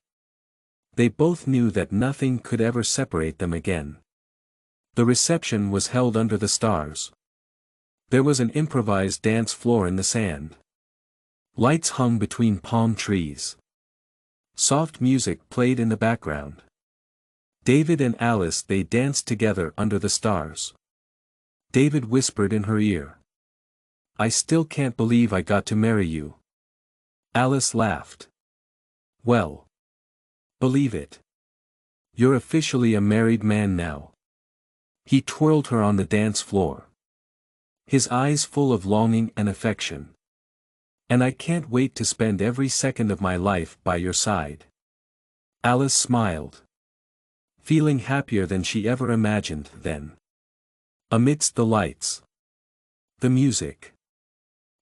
they both knew that nothing could ever separate them again. The reception was held under the stars. There was an improvised dance floor in the sand. Lights hung between palm trees. Soft music played in the background. David and Alice, they danced together under the stars. David whispered in her ear, I still can't believe I got to marry you. Alice laughed. Well, believe it. You're officially a married man now. He twirled her on the dance floor, his eyes full of longing and affection. And I can't wait to spend every second of my life by your side. Alice smiled, feeling happier than she ever imagined then. Amidst the lights, the music,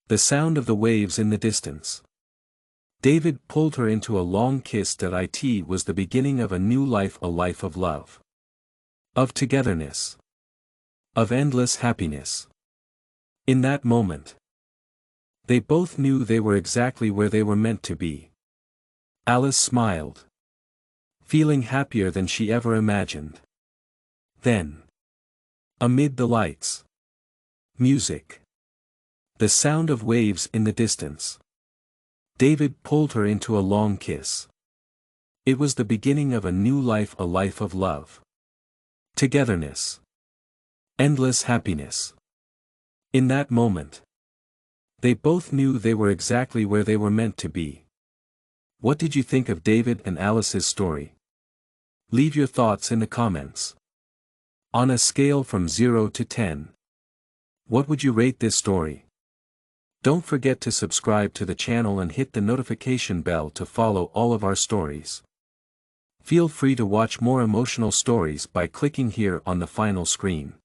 the sound of the waves in the distance, David pulled her into a long kiss that it was the beginning of a new life, a life of love, of togetherness, of endless happiness. In that moment, they both knew they were exactly where they were meant to be. Alice smiled, feeling happier than she ever imagined. Then, amid the lights, music, the sound of waves in the distance, David pulled her into a long kiss. It was the beginning of a new life, a life of love, togetherness, endless happiness. In that moment, they both knew they were exactly where they were meant to be. What did you think of David and Alice's story? Leave your thoughts in the comments. On a scale from 0 to 10, what would you rate this story? Don't forget to subscribe to the channel and hit the notification bell to follow all of our stories. Feel free to watch more emotional stories by clicking here on the final screen.